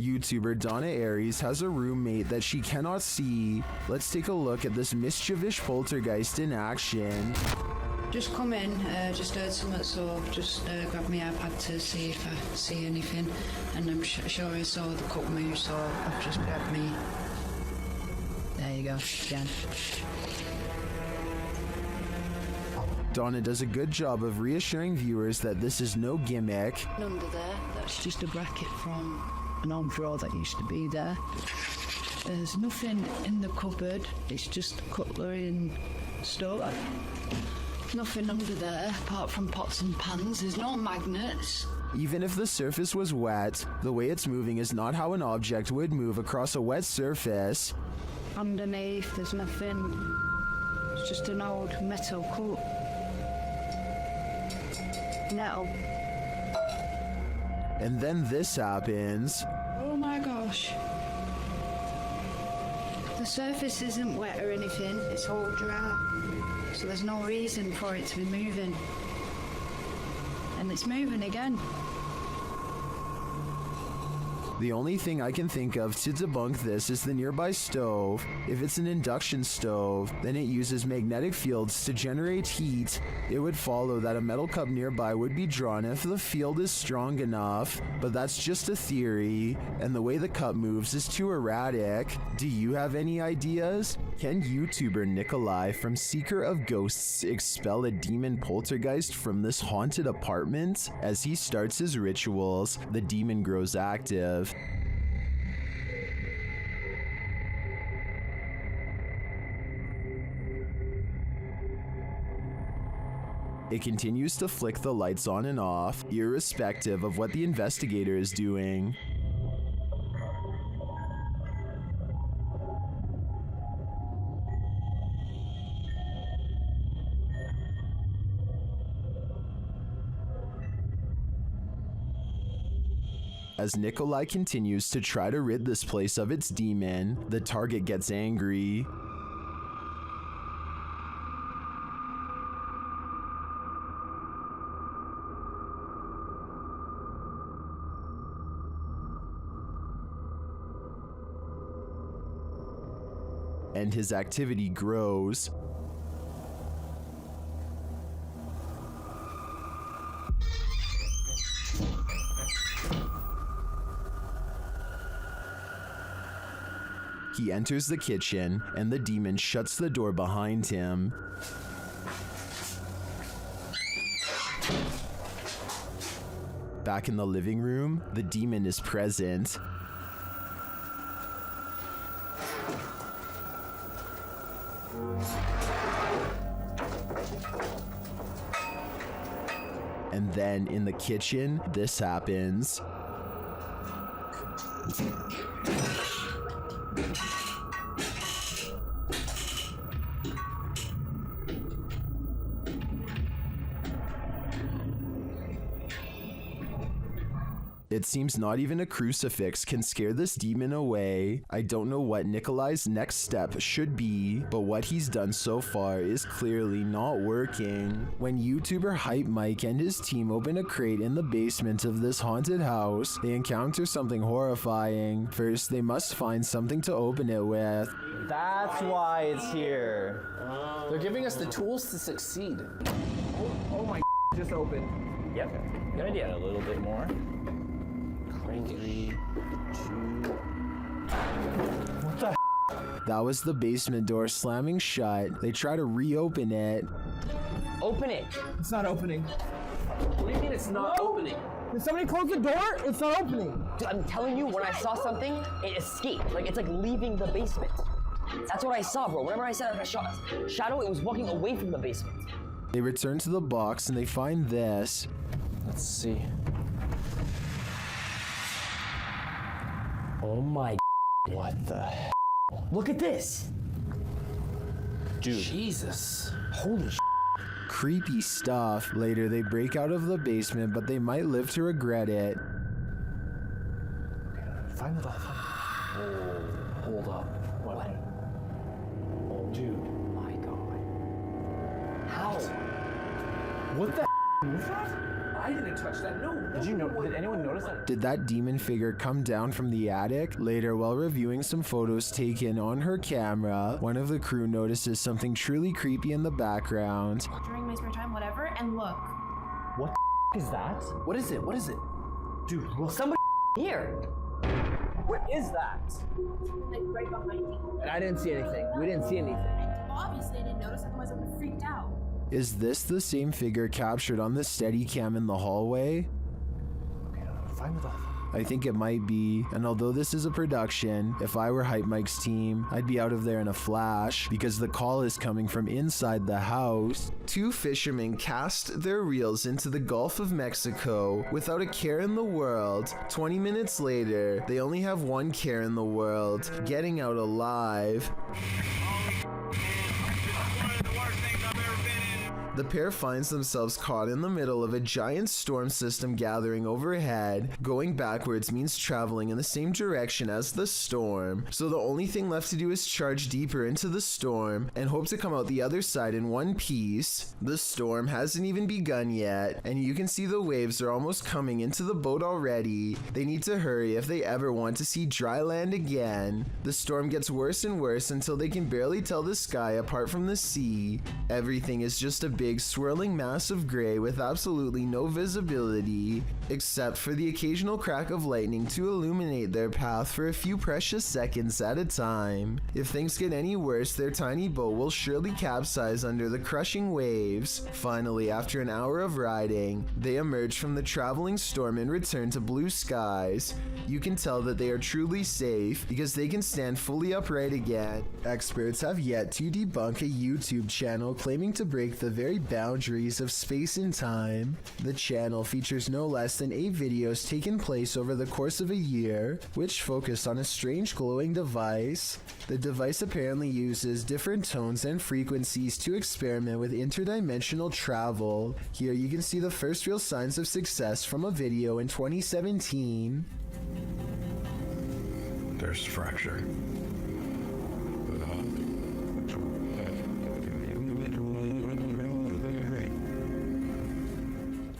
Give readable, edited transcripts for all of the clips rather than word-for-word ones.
YouTuber Donna Aries has a roommate that she cannot see. Let's take a look at this mischievous poltergeist in action. Just come in, just heard something, so just grabbed my iPad to see if I see anything, and I'm sure I saw the cup move, so I've just grabbed me. There you go, again. Donna does a good job of reassuring viewers that this is no gimmick. Under there, that's just a bracket from an old drawer that used to be there. There's nothing in the cupboard, it's just cutlery and stuff. Nothing under there apart from pots and pans. There's no magnets. Even if the surface was wet, the way it's moving is not how an object would move across a wet surface. Underneath, there's nothing. It's just an old metal cup. Metal. And then this happens. Oh my gosh. The surface isn't wet or anything. It's all dry. So there's no reason for it to be moving. And it's moving again. The only thing I can think of to debunk this is the nearby stove. If it's an induction stove, then it uses magnetic fields to generate heat. It would follow that a metal cup nearby would be drawn if the field is strong enough, but that's just a theory, and the way the cup moves is too erratic. Do you have any ideas? Can YouTuber Nikolai from Seeker of Ghosts expel a demon poltergeist from this haunted apartment? As he starts his rituals, the demon grows active. It continues to flick the lights on and off, irrespective of what the investigator is doing. As Nikolai continues to try to rid this place of its demon, the target gets angry. And his activity grows. He enters the kitchen, and the demon shuts the door behind him. Back in the living room, the demon is present. And then in the kitchen, this happens. It seems not even a crucifix can scare this demon away. I don't know what Nikolai's next step should be, but what he's done so far is clearly not working. When YouTuber Hype Mike and his team open a crate in the basement of this haunted house, they encounter something horrifying. First, they must find something to open it with. That's why it's here. They're giving us the tools to succeed. Oh my just opened. Yep, good idea. A little bit more. Crank it. 3, 2. What the? That was the basement door slamming shut. They try to reopen it. Open it. It's not opening. What do you mean it's not opening? Did somebody close the door? It's not opening. Dude, I'm telling you, when I saw something, it escaped. Like, it's like leaving the basement. That's what I saw, bro. Whenever I saw a shadow, it was walking away from the basement. They return to the box and they find this. Let's see. Oh my. What the hell? Look at this. Dude. Jesus. Holy shit. Creepy stuff. Later, they break out of the basement, but they might live to regret it. Find the Hold up. What? Oh, dude. My God. How? What the was that? I I didn't touch that. No. Did anyone notice that? Did that demon figure come down from the attic? Later, while reviewing some photos taken on her camera, one of the crew notices something truly creepy in the background. During my spare time, whatever, and look. What the is that? What is it? What is it? Dude, look. Somebody here. What is that? Like right behind me. And I didn't see anything. We didn't see anything. Obviously, I didn't notice, otherwise I would have freaked out. Is this the same figure captured on the Steadicam in the hallway? Okay, find the doll. I think it might be, and although this is a production, if I were Hype Mike's team, I'd be out of there in a flash because the call is coming from inside the house. Two fishermen cast their reels into the Gulf of Mexico without a care in the world. 20 minutes later, they only have one care in the world, getting out alive. The pair finds themselves caught in the middle of a giant storm system gathering overhead. Going backwards means traveling in the same direction as the storm, so the only thing left to do is charge deeper into the storm and hope to come out the other side in one piece. The storm hasn't even begun yet, and you can see the waves are almost coming into the boat already. They need to hurry if they ever want to see dry land again. The storm gets worse and worse until they can barely tell the sky apart from the sea. Everything is just a big swirling mass of gray with absolutely no visibility, except for the occasional crack of lightning to illuminate their path for a few precious seconds at a time. If things get any worse, their tiny boat will surely capsize under the crushing waves. Finally, after an hour of riding, they emerge from the traveling storm and return to blue skies. You can tell that they are truly safe because they can stand fully upright again. Experts have yet to debunk a YouTube channel claiming to break the very boundaries of space and time. The channel features no less than 8 videos taken place over the course of a year, which focus on a strange glowing device. The device apparently uses different tones and frequencies to experiment with interdimensional travel. Here you can see the first real signs of success from a video in 2017. There's fracture.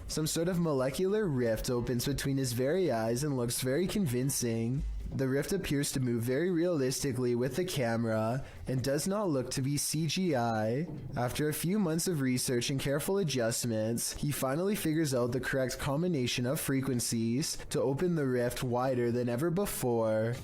Some sort of molecular rift opens between his very eyes and looks very convincing. The rift appears to move very realistically with the camera and does not look to be CGI. After a few months of research and careful adjustments, he finally figures out the correct combination of frequencies to open the rift wider than ever before.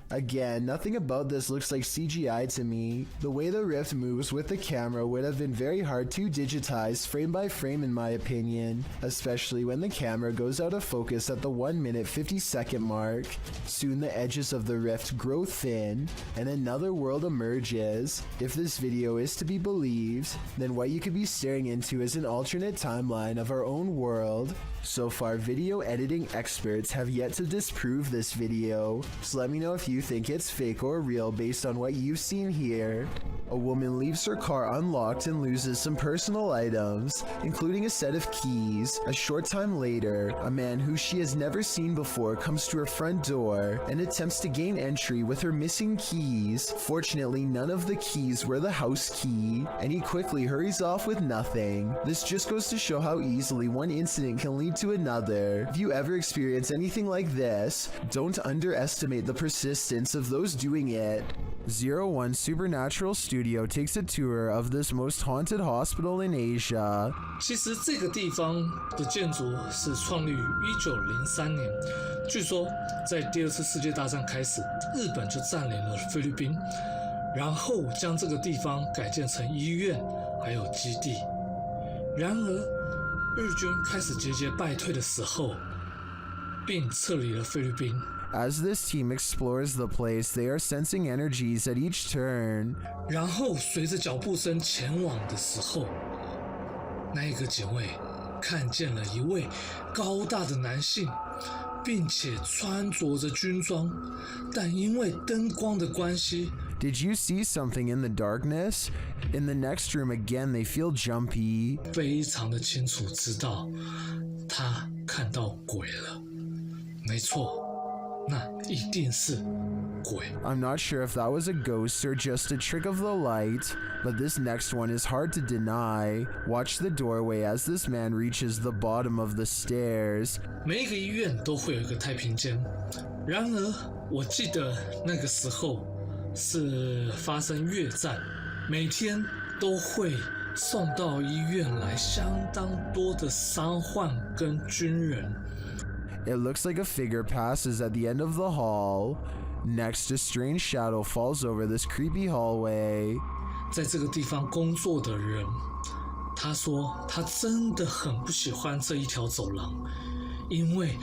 Again, nothing about this looks like CGI to me. The way the rift moves with the camera would have been very hard to digitize frame by frame in my opinion, especially when the camera goes out of focus at the 1 minute 50 second mark. Soon the edges of the rift grow thin, and another world emerges. If this video is to be believed, then what you could be staring into is an alternate timeline of our own world. So far, video editing experts have yet to disprove this video, so let me know if you think it's fake or real based on what you've seen here. A woman leaves her car unlocked and loses some personal items, including a set of keys. A short time later, a man who she has never seen before comes to her front door and attempts to gain entry with her missing keys. Fortunately, none of the keys were the house key, and he quickly hurries off with nothing. This just goes to show how easily one incident can lead to another. If you ever experience anything like this, don't underestimate the persistence of those doing it. 01 Supernatural Studio takes a tour of this most haunted hospital in Asia. 其实这个地方的建筑是创立于1903年，据说在第二次世界大战开始，日本就占领了菲律宾，然后将这个地方改建成医院还有基地。然而，日军开始节节败退的时候，并撤离了菲律宾。 As this team explores the place, they are sensing energies at each turn. 然后随着脚步声前往的时候，那个警卫看见了一位高大的男性，并且穿着着军装，但因为灯光的关系。 Did you see something in the darkness? In the next room again, they feel jumpy. 非常的清楚知道，他看到鬼了。没错，那一定是鬼。 I'm not sure if that was a ghost or just a trick of the light, but this next one is hard to deny. Watch the doorway as this man reaches the bottom of the stairs. 每一个医院都会有一个太平间，然而我记得那个时候是发生越战，每天都会送到医院来相当多的伤患跟军人。 It looks like a figure passes at the end of the hall. Next, a strange shadow falls over this creepy hallway. 在这个地方工作的人，他说他真的很不喜欢这一条走廊，因为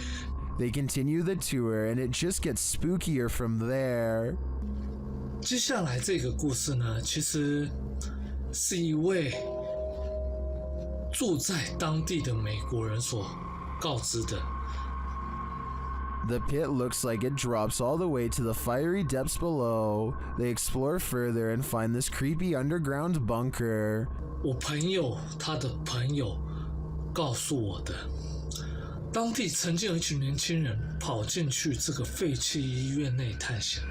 They continue the tour and it just gets spookier from there. 接下来这个故事呢，其实是一位住在当地的美国人所告知的。 The pit looks like it drops all the way to the fiery depths below. They explore further and find this creepy underground bunker. 我朋友他的朋友告诉我的，当地曾经有一群年轻人跑进去这个废弃医院内探险。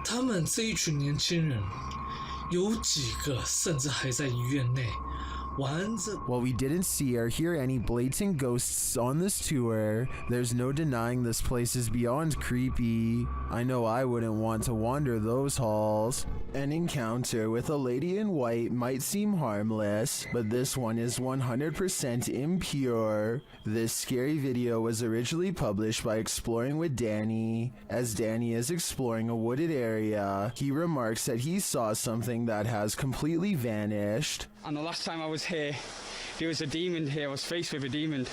他们这一群年轻人有几个甚至还在医院内玩着。 While we didn't see or hear any blatant ghosts on this tour, there's no denying this place is beyond creepy. I know I wouldn't want to wander those halls. An encounter with a lady in white might seem harmless, but this one is 100% impure. This scary video was originally published by Exploring with Danny. As Danny is exploring a wooded area, he remarks that he saw something that has completely vanished. And the last time I was here, there was a demon here. I was faced with a demon.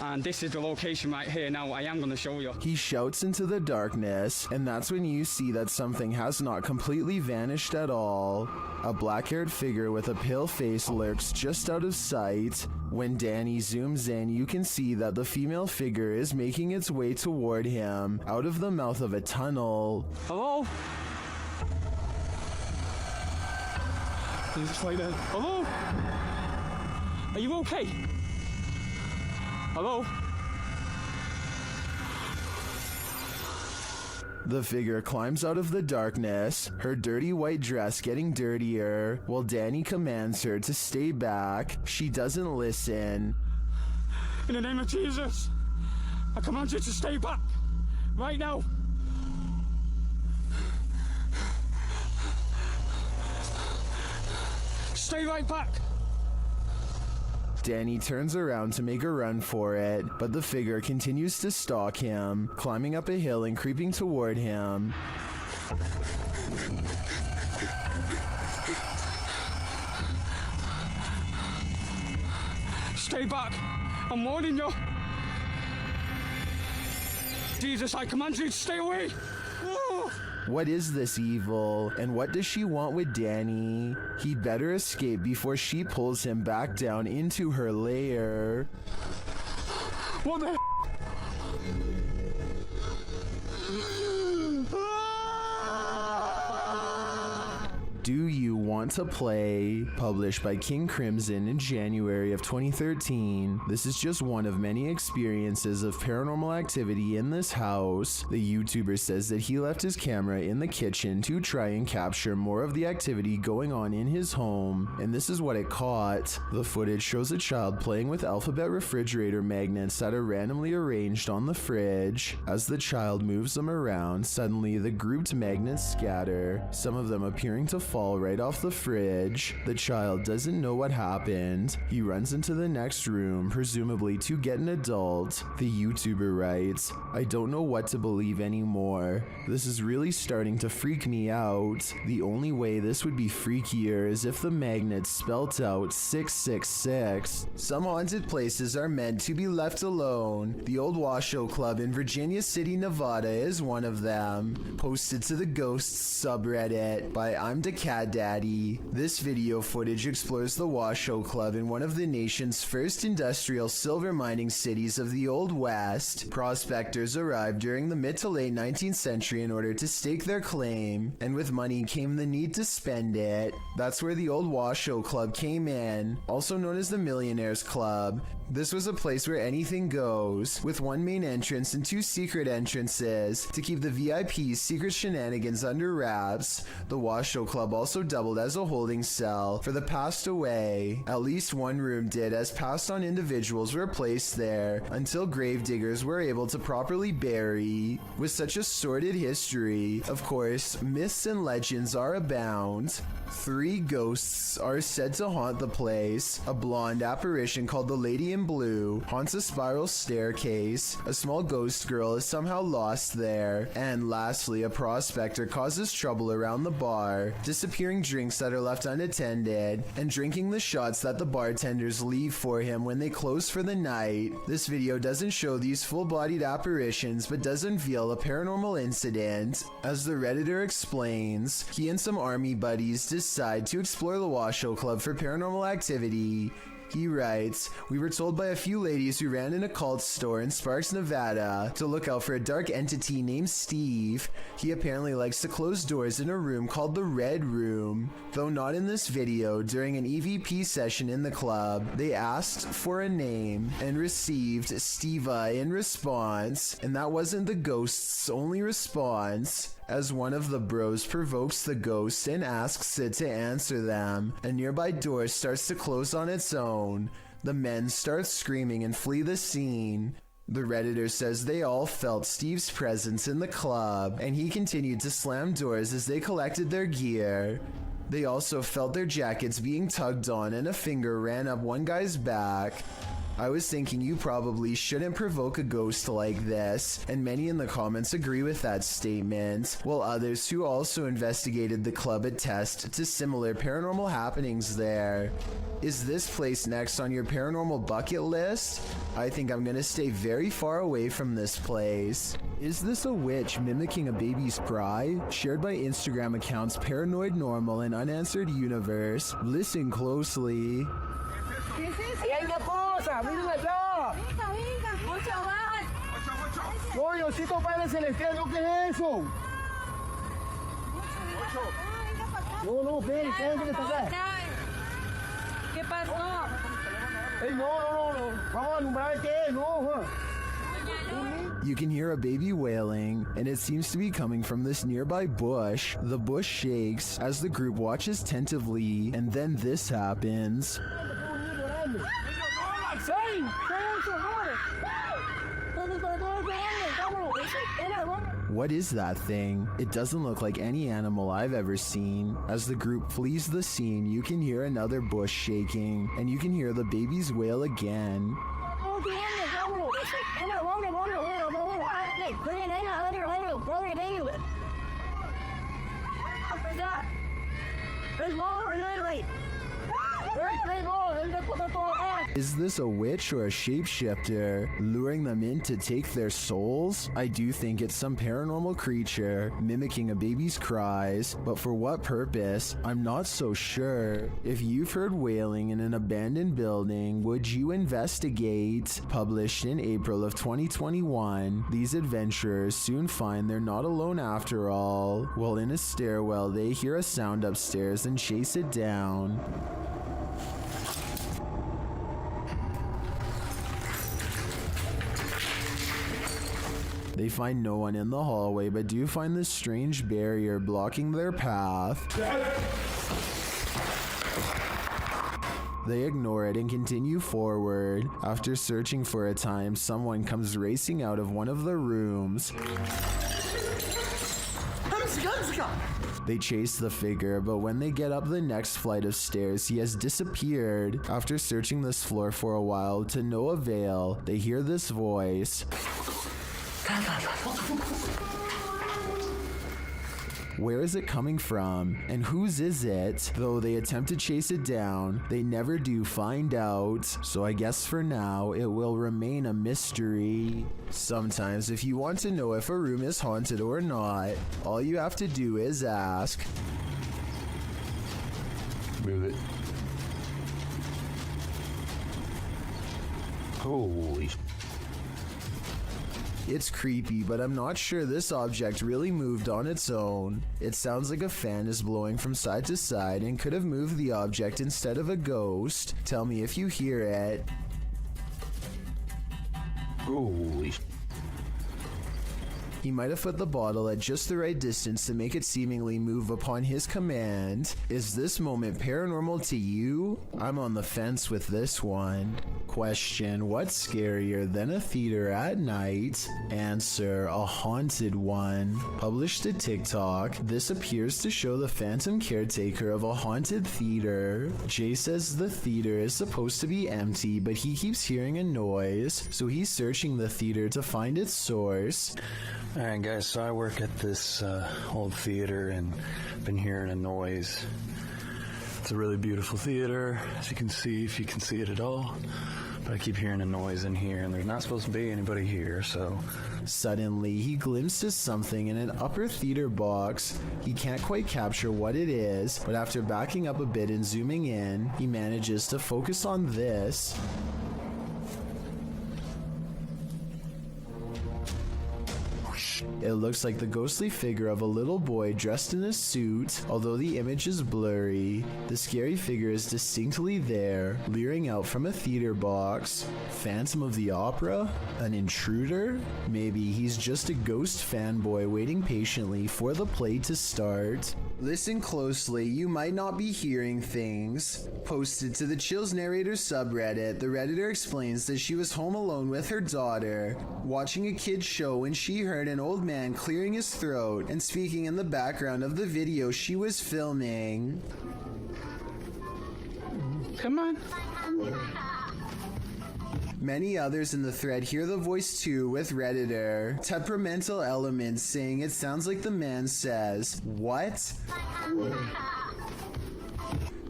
And this is the location right here. Now I am going to show you. He shouts into the darkness, and that's when you see that something has not completely vanished at all. A black-haired figure with a pale face lurks just out of sight. When Danny zooms in, you can see that the female figure is making its way toward him, out of the mouth of a tunnel. Hello? He's just right there. Hello? Are you okay? Hello? The figure climbs out of the darkness, her dirty white dress getting dirtier, while Danny commands her to stay back. She doesn't listen. In the name of Jesus, I command you to stay back. Right now. Stay right back. Danny turns around to make a run for it, but the figure continues to stalk him, climbing up a hill and creeping toward him. Stay back. I'm warning you. Jesus, I command you to stay away. What is this evil, and what does she want with Danny? He'd better escape before she pulls him back down into her lair. What the Do You Want to Play? Published by King Crimson in January of 2013. This is just one of many experiences of paranormal activity in this house. The YouTuber says that he left his camera in the kitchen to try and capture more of the activity going on in his home, and this is what it caught. The footage shows a child playing with alphabet refrigerator magnets that are randomly arranged on the fridge. As the child moves them around, suddenly the grouped magnets scatter, some of them appearing to fall right off the fridge. The child doesn't know what happened. He runs into the next room, presumably to get an adult. The YouTuber writes, "I don't know what to believe anymore. This is really starting to freak me out. The only way this would be freakier is if the magnet spelt out 666. Some haunted places are meant to be left alone. The Old Washoe Club in Virginia City, Nevada is one of them. Posted to the Ghosts subreddit by I'm the Cat Daddy. This video footage explores the Washoe Club in one of the nation's first industrial silver mining cities of the Old West. Prospectors arrived during the mid to late 19th century in order to stake their claim, and with money came the need to spend it. That's where the Old Washoe Club came in, also known as the Millionaires Club. This was a place where anything goes, with one main entrance and 2 secret entrances to keep the VIP's secret shenanigans under wraps. The Washoe Club also doubled as a holding cell for the passed away. At least one room did, as passed on individuals were placed there until gravediggers were able to properly bury. With such a sordid history, of course, myths and legends are abound. 3 ghosts are said to haunt the place. A blonde apparition called the Lady in Blue haunts a spiral staircase. A small ghost girl is somehow lost there. And lastly, a prospector causes trouble around the bar, disappearing drinks that are left unattended, and drinking the shots that the bartenders leave for him when they close for the night. This video doesn't show these full-bodied apparitions, but does unveil a paranormal incident. As the Redditor explains, he and some army buddies decide to explore the Washoe Club for paranormal activity. He writes, "We were told by a few ladies who ran an occult store in Sparks, Nevada, to look out for a dark entity named Steve. He apparently likes to close doors in a room called the Red Room. Though not in this video, during an EVP session in the club, they asked for a name and received Steva in response, and that wasn't the ghost's only response. As one of the bros provokes the ghost and asks it to answer them, a nearby door starts to close on its own. The men start screaming and flee the scene. The Redditor says they all felt Steve's presence in the club, and he continued to slam doors as they collected their gear. They also felt their jackets being tugged on, and a finger ran up one guy's back. I was thinking you probably shouldn't provoke a ghost like this, and many in the comments agree with that statement, while others who also investigated the club attest to similar paranormal happenings there. Is this place next on your paranormal bucket list? I think I'm gonna stay very far away from this place. Is this a witch mimicking a baby's cry? Shared by Instagram accounts Paranoid Normal and Unanswered Universe. Listen closely. ¡Miren allá! ¡No, Diosito Padre Celestial! ¿No qué es eso? No, ven, ¿qué es lo que está acá? ¿Qué pasó? ¡Ey, no! Vamos a alumbrar qué es, no. You can hear a baby wailing, and it seems to be coming from this nearby bush. The bush shakes as the group watches tentatively, and then this happens. What is that thing? It doesn't look like any animal I've ever seen. As the group flees the scene, you can hear another bush shaking, and you can hear the baby's wail again. Is this a witch or a shapeshifter, luring them in to take their souls? I do think it's some paranormal creature, mimicking a baby's cries, but for what purpose? I'm not so sure. If you've heard wailing in an abandoned building, would you investigate? Published in April of 2021, these adventurers soon find they're not alone after all. While in a stairwell, they hear a sound upstairs and chase it down. They find no one in the hallway, but do find this strange barrier blocking their path. They ignore it and continue forward. After searching for a time, someone comes racing out of one of the rooms. They chase the figure, but when they get up the next flight of stairs, he has disappeared. After searching this floor for a while to no avail, they hear this voice. Where is it coming from? And whose is it? Though they attempt to chase it down, they never do find out. So I guess for now, it will remain a mystery. Sometimes if you want to know if a room is haunted or not, all you have to do is ask. Move it. Holy. It's creepy, but I'm not sure this object really moved on its own. It sounds like a fan is blowing from side to side and could have moved the object instead of a ghost. Tell me if you hear it. Holy. He might have put the bottle at just the right distance to make it seemingly move upon his command. Is this moment paranormal to you? I'm on the fence with this one. Question: what's scarier than a theater at night? Answer: a haunted one. Published to TikTok, this appears to show the phantom caretaker of a haunted theater. Jay says the theater is supposed to be empty, but he keeps hearing a noise, so he's searching the theater to find its source. Alright guys, so I work at this old theater and been hearing a noise. It's a really beautiful theater, as you can see, if you can see it at all. But I keep hearing a noise in here and there's not supposed to be anybody here, so... Suddenly, he glimpses something in an upper theater box. He can't quite capture what it is, but after backing up a bit and zooming in, he manages to focus on this. It looks like the ghostly figure of a little boy dressed in a suit. Although the image is blurry, the scary figure is distinctly there, leering out from a theater box. Phantom of the Opera? An intruder? Maybe he's just a ghost fanboy waiting patiently for the play to start. Listen closely, you might not be hearing things. Posted to the Chills Narrator subreddit, the Redditor explains that she was home alone with her daughter, watching a kid's show when she heard an old man clearing his throat and speaking in the background of the video she was filming. Come on. Many others in the thread hear the voice too, with Redditor temperamental elements saying it sounds like the man says, "What?"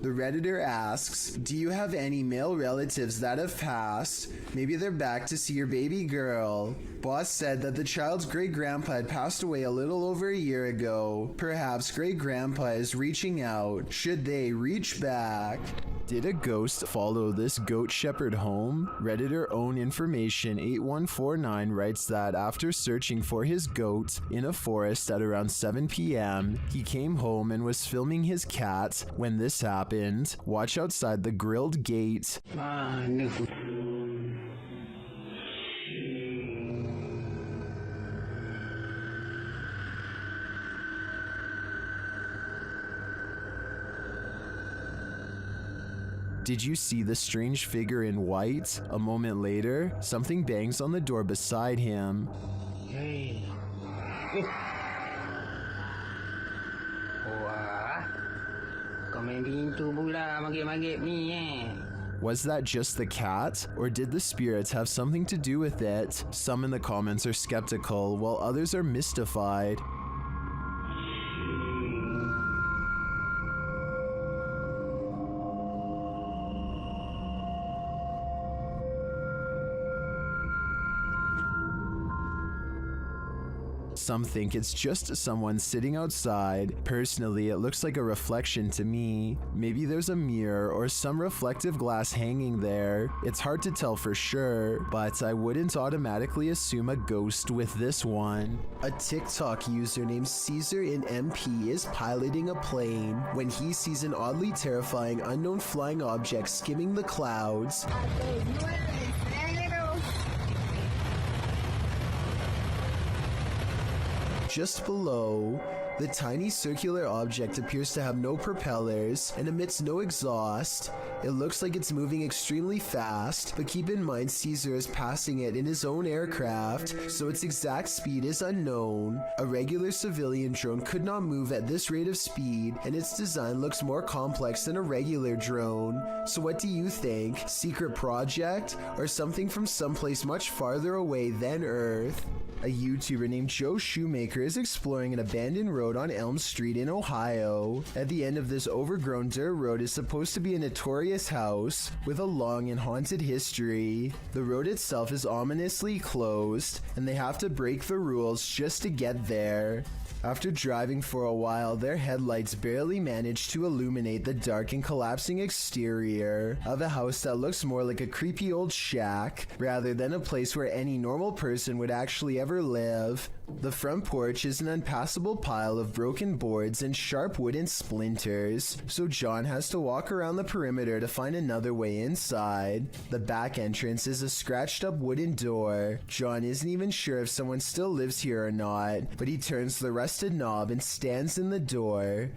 The Redditor asks, "Do you have any male relatives that have passed? Maybe they're back to see your baby girl." Boss said that the child's great-grandpa had passed away a little over a year ago. Perhaps great-grandpa is reaching out. Should they reach back? Did a ghost follow this goat shepherd home? Redditor own information 8149 writes that after searching for his goat in a forest at around 7 p.m., he came home and was filming his cat when this happened. Watch outside the grilled gate. Did you see the strange figure in white? A moment later, something bangs on the door beside him. Hey. Wah. Kau main pintu pula magik-magik ni Was that just the cat, or did the spirits have something to do with it? Some in the comments are skeptical, while others are mystified. Some think it's just someone sitting outside. Personally, it looks like a reflection to me. Maybe there's a mirror or some reflective glass hanging there. It's hard to tell for sure, but I wouldn't automatically assume a ghost with this one. A TikTok user named Caesar in MP is piloting a plane when he sees an oddly terrifying unknown flying object skimming the clouds. Just below, the tiny circular object appears to have no propellers and emits no exhaust. It looks like it's moving extremely fast, but keep in mind Caesar is passing it in his own aircraft, so its exact speed is unknown. A regular civilian drone could not move at this rate of speed, and its design looks more complex than a regular drone. So what do you think? Secret project? Or something from someplace much farther away than Earth? A YouTuber named Joe Shoemaker is exploring an abandoned road on Elm Street in Ohio. At the end of this overgrown dirt road is supposed to be a notorious house with a long and haunted history. The road itself is ominously closed, and they have to break the rules just to get there. After driving for a while, their headlights barely manage to illuminate the dark and collapsing exterior of a house that looks more like a creepy old shack rather than a place where any normal person would actually ever ever live. The front porch is an unpassable pile of broken boards and sharp wooden splinters, so John has to walk around the perimeter to find another way inside. The back entrance is a scratched up wooden door. John isn't even sure if someone still lives here or not, but he turns the rusted knob and stands in the door.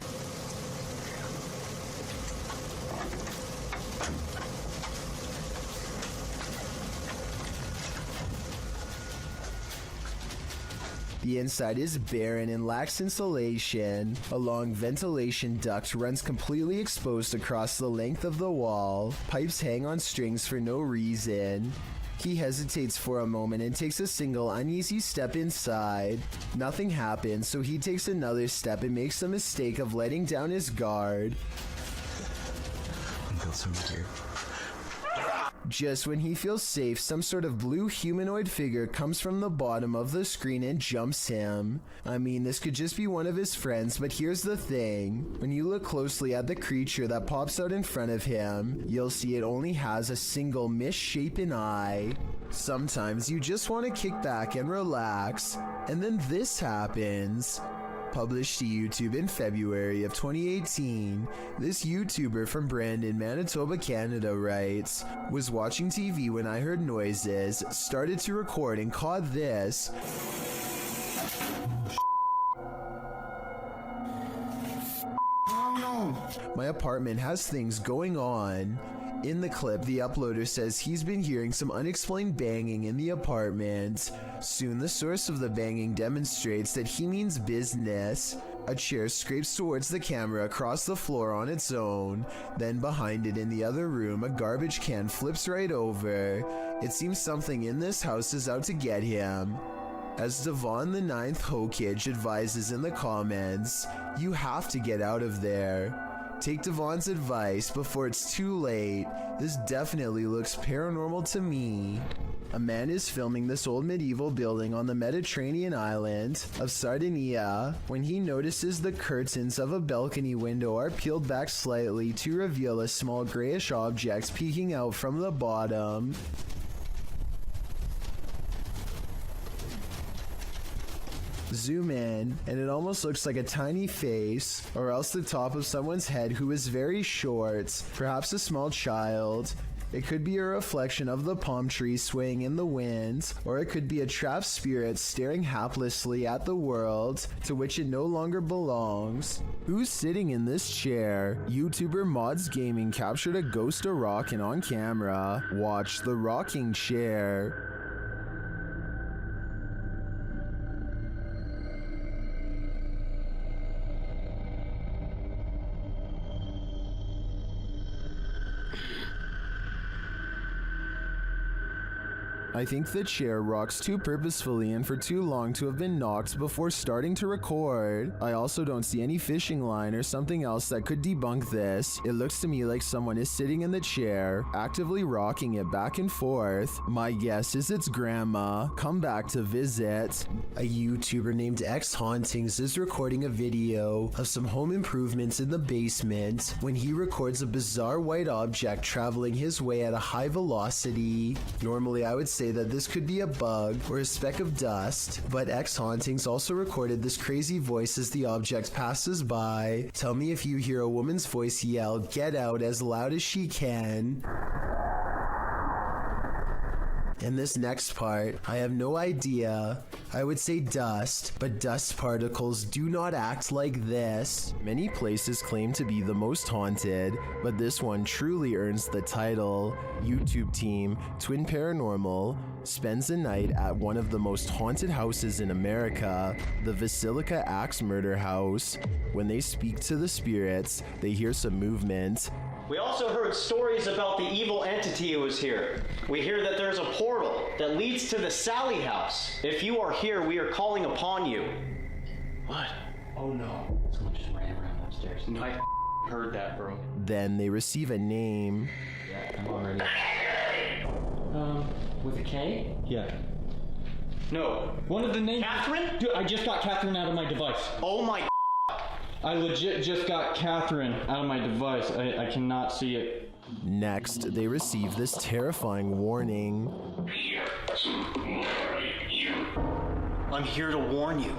The inside is barren and lacks insulation. A long ventilation duct runs completely exposed across the length of the wall. Pipes hang on strings for no reason. He hesitates for a moment and takes a single uneasy step inside. Nothing happens, so he takes another step and makes the mistake of letting down his guard. I feel so weird. Just when he feels safe, some sort of blue humanoid figure comes from the bottom of the screen and jumps him. I mean, this could just be one of his friends, but here's the thing. When you look closely at the creature that pops out in front of him, you'll see it only has a single misshapen eye. Sometimes you just want to kick back and relax, and then this happens. Published to YouTube in February of 2018, this YouTuber from Brandon, Manitoba, Canada writes, "Was watching TV when I heard noises, started to record and caught this. My apartment has things going on." In the clip, the uploader says he's been hearing some unexplained banging in the apartment. Soon the source of the banging demonstrates that he means business. A chair scrapes towards the camera across the floor on its own. Then behind it in the other room, a garbage can flips right over. It seems something in this house is out to get him. As Devon the Ninth Hokage advises in the comments, you have to get out of there. Take Devon's advice before it's too late. This definitely looks paranormal to me. A man is filming this old medieval building on the Mediterranean island of Sardinia when he notices the curtains of a balcony window are peeled back slightly to reveal a small grayish object peeking out from the bottom. Zoom in, and it almost looks like a tiny face, or else the top of someone's head who is very short, perhaps a small child. It could be a reflection of the palm tree swaying in the wind, or it could be a trapped spirit staring haplessly at the world to which it no longer belongs. Who's sitting in this chair? YouTuber Mods Gaming captured a ghost of rocking on camera. Watch the rocking chair. I think the chair rocks too purposefully and for too long to have been knocked before starting to record. I also don't see any fishing line or something else that could debunk this. It looks to me like someone is sitting in the chair, actively rocking it back and forth. My guess is it's grandma, come back to visit. A YouTuber named X Hauntings is recording a video of some home improvements in the basement when he records a bizarre white object traveling his way at a high velocity. Normally I would say that this could be a bug or a speck of dust, but X Hauntings also recorded this crazy voice as the object passes by. Tell me if you hear a woman's voice yell, "Get out," as loud as she can. In this next part, I have no idea. I would say dust, but dust particles do not act like this. Many places claim to be the most haunted, but this one truly earns the title. YouTube team Twin Paranormal spends a night at one of the most haunted houses in America, the Basilica Axe Murder House. When they speak to the spirits, they hear some movement. We also heard stories about the evil entity who was here. We hear that there's a portal that leads to the Sally house. If you are here, we are calling upon you. What? Oh no. Someone just ran around upstairs. No, I heard that, bro. Then they receive a name. Yeah, I'm already. With a K? Yeah. No. One of the names. Catherine? Dude, I just got Catherine out of my device. Oh my. I legit just got Catherine out of my device. I cannot see it. Next, they receive this terrifying warning. I'm here to warn you.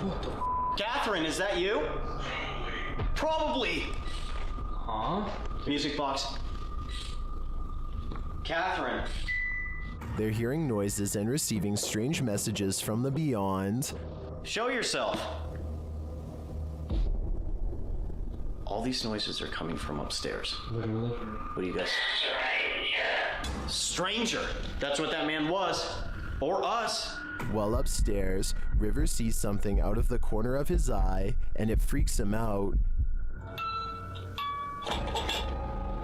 Catherine, is that you? Probably. Huh? Music box. Catherine. They're hearing noises and receiving strange messages from the beyond. Show yourself. All these noises are coming from upstairs. Literally. What do you guys? Stranger. That's what that man was. Or us. While upstairs, River sees something out of the corner of his eye, and it freaks him out.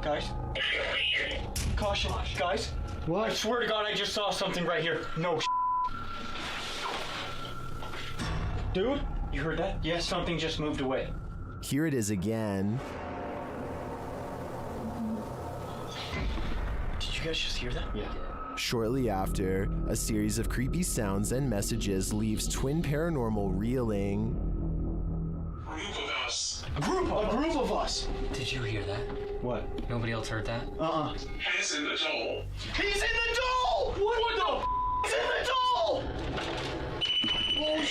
Guys. Caution, guys. What? I swear to God, I just saw something right here. No. Dude, you heard that? Yes, something just moved away. Here it is again. Did you guys just hear that? Yeah. Shortly after, a series of creepy sounds and messages leaves Twin Paranormal reeling. A group of us. Did you hear that? What? Nobody else heard that? He's in the doll. He's in the doll! What the He's in the doll! Oh,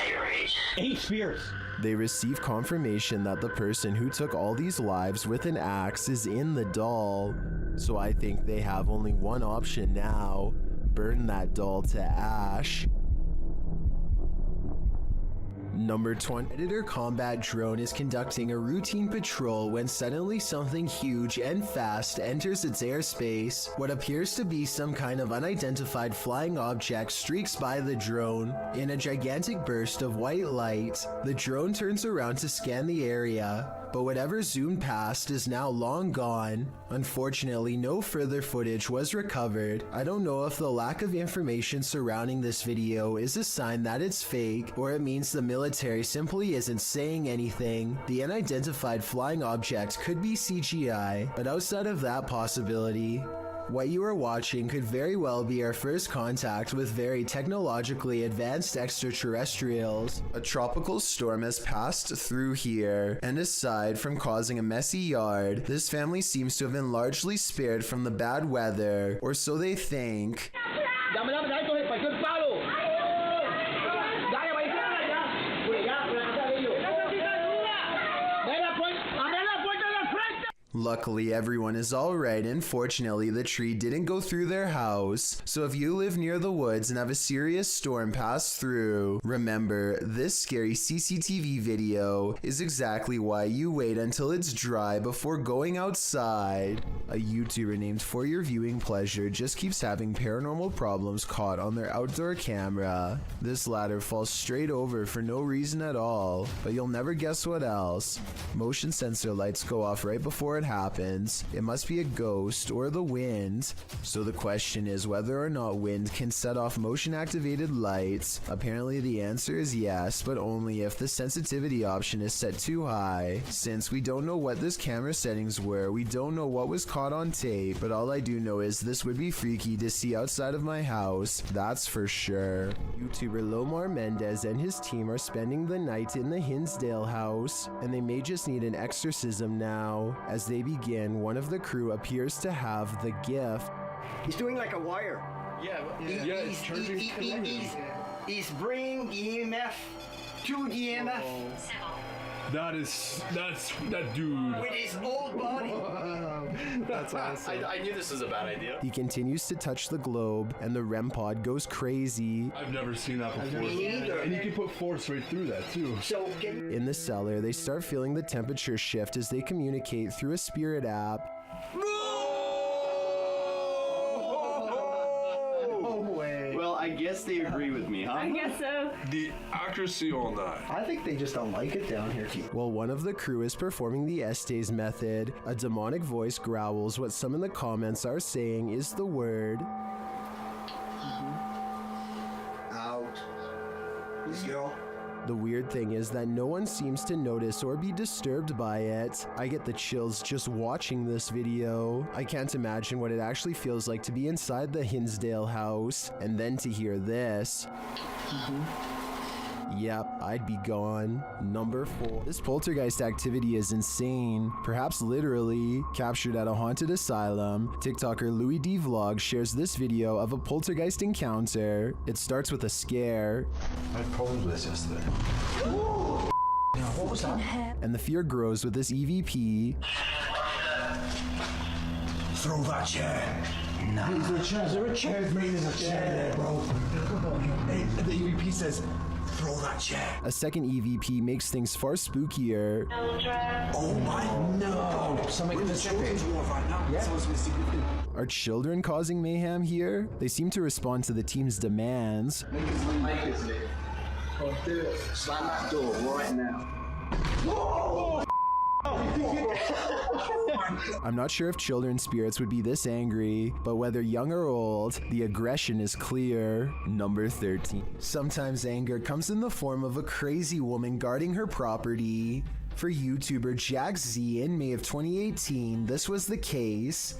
Irate. 8 spirits. They receive confirmation that the person who took all these lives with an axe is in the doll. So I think they have only one option now. Burn that doll to ash. Number 20. Predator combat drone is conducting a routine patrol when suddenly something huge and fast enters its airspace. What appears to be some kind of unidentified flying object streaks by the drone. In a gigantic burst of white light, the drone turns around to scan the area, but whatever zoomed past is now long gone. Unfortunately, no further footage was recovered. I don't know if the lack of information surrounding this video is a sign that it's fake, or it means the military simply isn't saying anything. The unidentified flying object could be CGI, but outside of that possibility, what you are watching could very well be our first contact with very technologically advanced extraterrestrials. A tropical storm has passed through here, and aside from causing a messy yard, this family seems to have been largely spared from the bad weather, or so they think. Luckily, everyone is alright, and fortunately, the tree didn't go through their house. So if you live near the woods and have a serious storm pass through, remember, this scary CCTV video is exactly why you wait until it's dry before going outside. A YouTuber named For Your Viewing Pleasure just keeps having paranormal problems caught on their outdoor camera. This ladder falls straight over for no reason at all, but you'll never guess what else. Motion sensor lights go off right before it happens. It must be a ghost or the wind. So the question is whether or not wind can set off motion activated lights. Apparently the answer is yes, but only if the sensitivity option is set too high. Since we don't know what this camera settings were, we don't know what was caught on tape, but all I do know is this would be freaky to see outside of my house, that's for sure. YouTuber Lomar Mendez and his team are spending the night in the Hinsdale House, and they may just need an exorcism now. As they begin, one of the crew appears to have the gift. He's doing like a wire. He's bringing EMF to EMF. That's that dude. With his old body. That's awesome. I knew this was a bad idea. He continues to touch the globe, and the REM pod goes crazy. I've never seen that before. Me neither. And you can put force right through that too. So in the cellar, they start feeling the temperature shift as they communicate through a spirit app. Well, I guess they agree with me, huh? I guess so. The accuracy on that. I think they just don't like it down here. While one of the crew is performing the Estes method, a demonic voice growls what some in the comments are saying is the word out. This girl. The weird thing is that no one seems to notice or be disturbed by it. I get the chills just watching this video. I can't imagine what it actually feels like to be inside the Hinsdale house, and then to hear this. Yep, I'd be gone. Number 4. This poltergeist activity is insane, perhaps literally. Captured at a haunted asylum, TikToker Louis D Vlog shares this video of a poltergeist encounter. It starts with a scare. I had problems with this yesterday. What was that? And the fear grows with this EVP. Throw that chair. No. Is there a chair? Is there a chair? There's a chair there, bro. Hey, the EVP says, throw that chair. A second EVP makes things far spookier. Oh my no! Something in the children's ward right now. Yeah. Someone's been significant. Are children causing mayhem here? They seem to respond to the team's demands. Make us leave. Oh, do it. Slam that door right now. Whoa! I'm not sure if children's spirits would be this angry, but whether young or old, the aggression is clear. Number 13. Sometimes anger comes in the form of a crazy woman guarding her property. For YouTuber Jack Z in May of 2018, this was the case.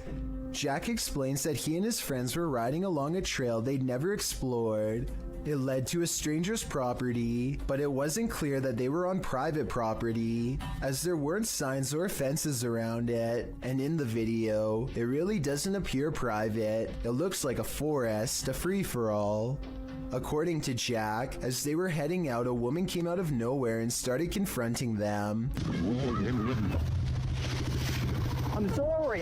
Jack explains that he and his friends were riding along a trail they'd never explored. It led to a stranger's property, but it wasn't clear that they were on private property, as there weren't signs or fences around it. And in the video, it really doesn't appear private. It looks like a forest, a free-for-all. According to Jack, as they were heading out, a woman came out of nowhere and started confronting them. I'm sorry,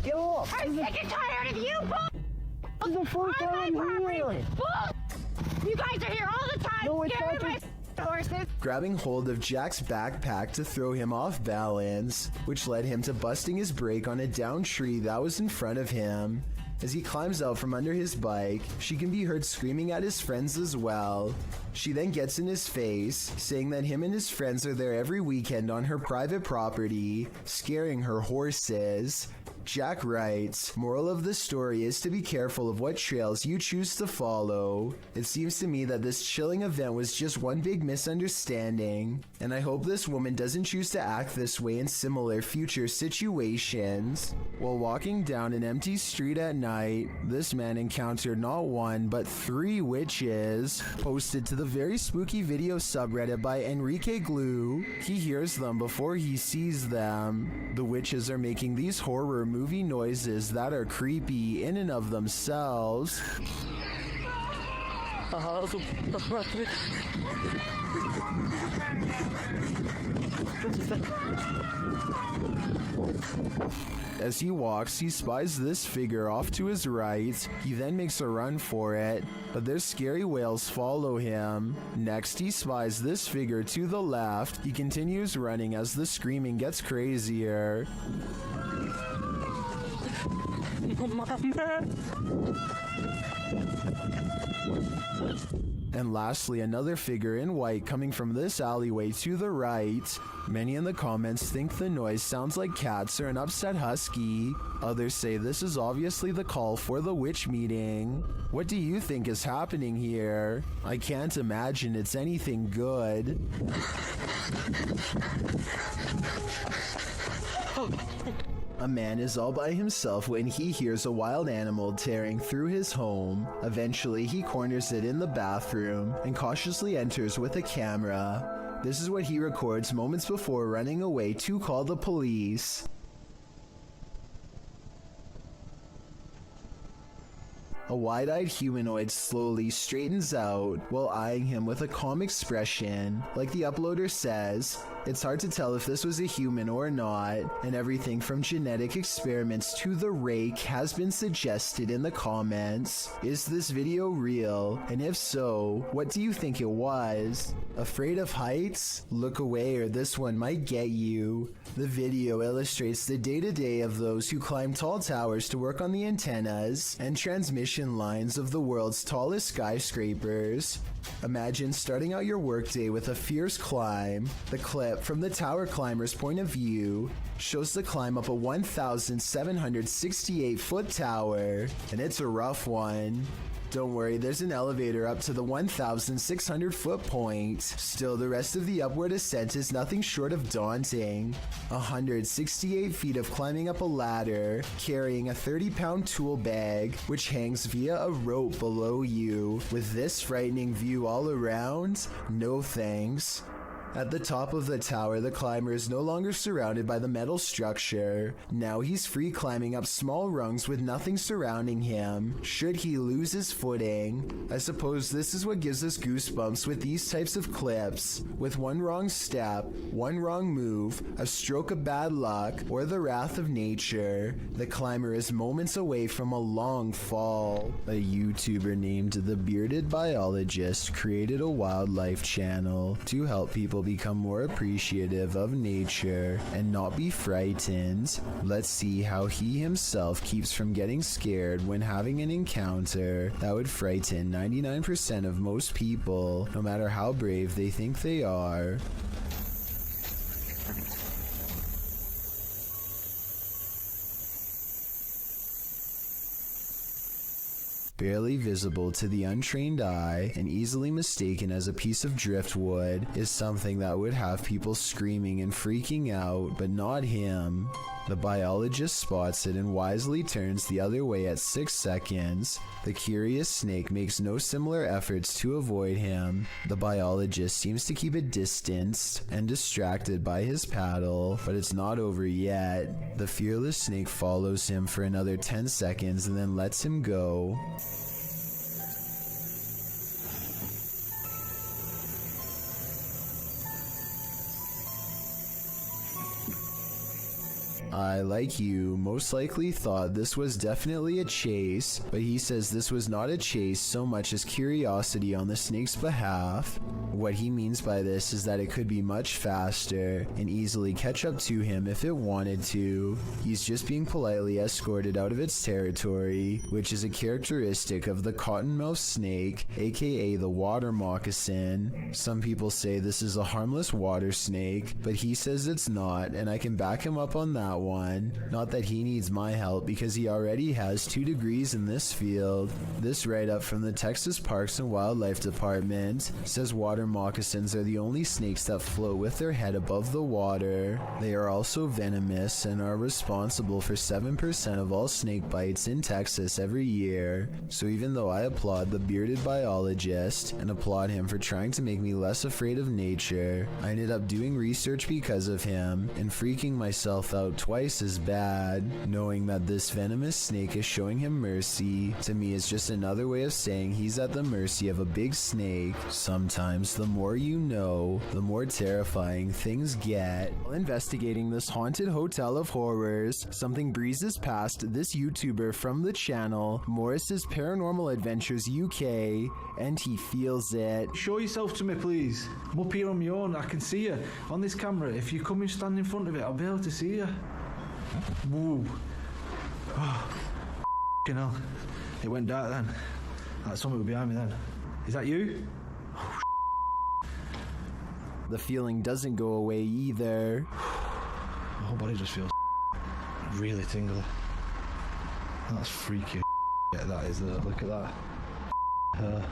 get off. I'm sick and tired of you, This is the first time I'm here. You guys are here all the time, No, it's scaring not my horses. Grabbing hold of Jack's backpack to throw him off balance, which led him to busting his brake on a downed tree that was in front of him. As he climbs out from under his bike, she can be heard screaming at his friends as well. She then gets in his face, saying that him and his friends are there every weekend on her private property, scaring her horses. Jack writes, moral of the story is to be careful of what trails you choose to follow. It seems to me that this chilling event was just one big misunderstanding, and I hope this woman doesn't choose to act this way in similar future situations. While walking down an empty street at night, this man encountered not one but 3 witches. Posted to the very spooky video subreddit by Enrique Glue, he hears them before he sees them. The witches are making these horror movie noises that are creepy in and of themselves. As he walks, he spies this figure off to his right. He then makes a run for it, but their scary wails follow him. Next, he spies this figure to the left. He continues running as the screaming gets crazier. And lastly, another figure in white coming from this alleyway to the right. Many in the comments think the noise sounds like cats or an upset husky. Others say this is obviously the call for the witch meeting. What do you think is happening here? I can't imagine it's anything good. A man is all by himself when he hears a wild animal tearing through his home. Eventually, he corners it in the bathroom and cautiously enters with a camera. This is what he records moments before running away to call the police. A wide-eyed humanoid slowly straightens out while eyeing him with a calm expression. Like the uploader says, it's hard to tell if this was a human or not, and everything from genetic experiments to the rake has been suggested in the comments. Is this video real? And if so, what do you think it was? Afraid of heights? Look away or this one might get you. The video illustrates the day-to-day of those who climb tall towers to work on the antennas and transmission lines of the world's tallest skyscrapers. Imagine starting out your workday with a fierce climb. The clip from the tower climber's point of view shows the climb up a 1,768-foot tower, and it's a rough one. Don't worry, there's an elevator up to the 1,600-foot point. Still, the rest of the upward ascent is nothing short of daunting. 168 feet of climbing up a ladder, carrying a 30-pound tool bag, which hangs via a rope below you. With this frightening view view all around? No thanks. At the top of the tower, the climber is no longer surrounded by the metal structure. Now he's free climbing up small rungs with nothing surrounding him, should he lose his footing. I suppose this is what gives us goosebumps with these types of clips. With one wrong step, one wrong move, a stroke of bad luck, or the wrath of nature, the climber is moments away from a long fall. A YouTuber named The Bearded Biologist created a wildlife channel to help people become more appreciative of nature and not be frightened. Let's see how he himself keeps from getting scared when having an encounter that would frighten 99% of most people, no matter how brave they think they are. Barely visible to the untrained eye and easily mistaken as a piece of driftwood is something that would have people screaming and freaking out, but not him. The biologist spots it and wisely turns the other way at 6 seconds. The curious snake makes no similar efforts to avoid him. The biologist seems to keep it distanced and distracted by his paddle, but it's not over yet. The fearless snake follows him for another 10 seconds and then lets him go. I, like you, most likely thought this was definitely a chase, but he says this was not a chase so much as curiosity on the snake's behalf. What he means by this is that it could be much faster and easily catch up to him if it wanted to. He's just being politely escorted out of its territory, which is a characteristic of the cottonmouth snake, aka the water moccasin. Some people say this is a harmless water snake, but he says it's not, and I can back him up on that one. Not that he needs my help because he already has 2 degrees in this field. This write-up from the Texas Parks and Wildlife Department says water moccasins are the only snakes that float with their head above the water. They are also venomous and are responsible for 7% of all snake bites in Texas every year. So even though I applaud the bearded biologist and applaud him for trying to make me less afraid of nature, I ended up doing research because of him and freaking myself out twice as bad. Knowing that this venomous snake is showing him mercy, to me is just another way of saying he's at the mercy of a big snake. Sometimes the more you know, the more terrifying things get. While investigating this haunted hotel of horrors, something breezes past this YouTuber from the channel, Morris's Paranormal Adventures UK, and he feels it. Show yourself to me, please. I'm up here on my own. I can see you on this camera. If you come and stand in front of it, I'll be able to see you. Whoa. Oh, f***ing hell. It went dark then. Like something was behind me then. Is that you? Oh, the feeling doesn't go away either. My whole body just feels really tingly. That's freaky. Yeah, that is though. Look at that.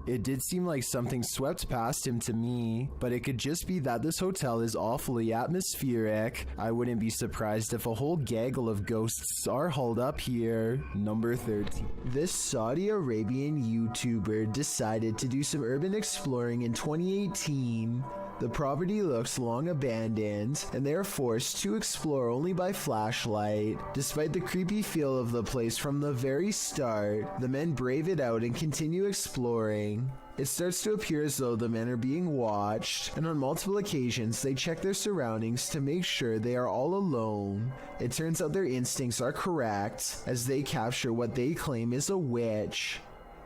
It did seem like something swept past him to me, but it could just be that this hotel is awfully atmospheric. I wouldn't be surprised if a whole gaggle of ghosts are hauled up here. Number 13. This Saudi Arabian YouTuber decided to do some urban exploring in 2018. The property looks long abandoned, and they are forced to explore only by flashlight. Despite the creepy feel of the place from the very start, the men brave it out and continue exploring. It starts to appear as though the men are being watched, and on multiple occasions they check their surroundings to make sure they are all alone. It turns out their instincts are correct, as they capture what they claim is a witch.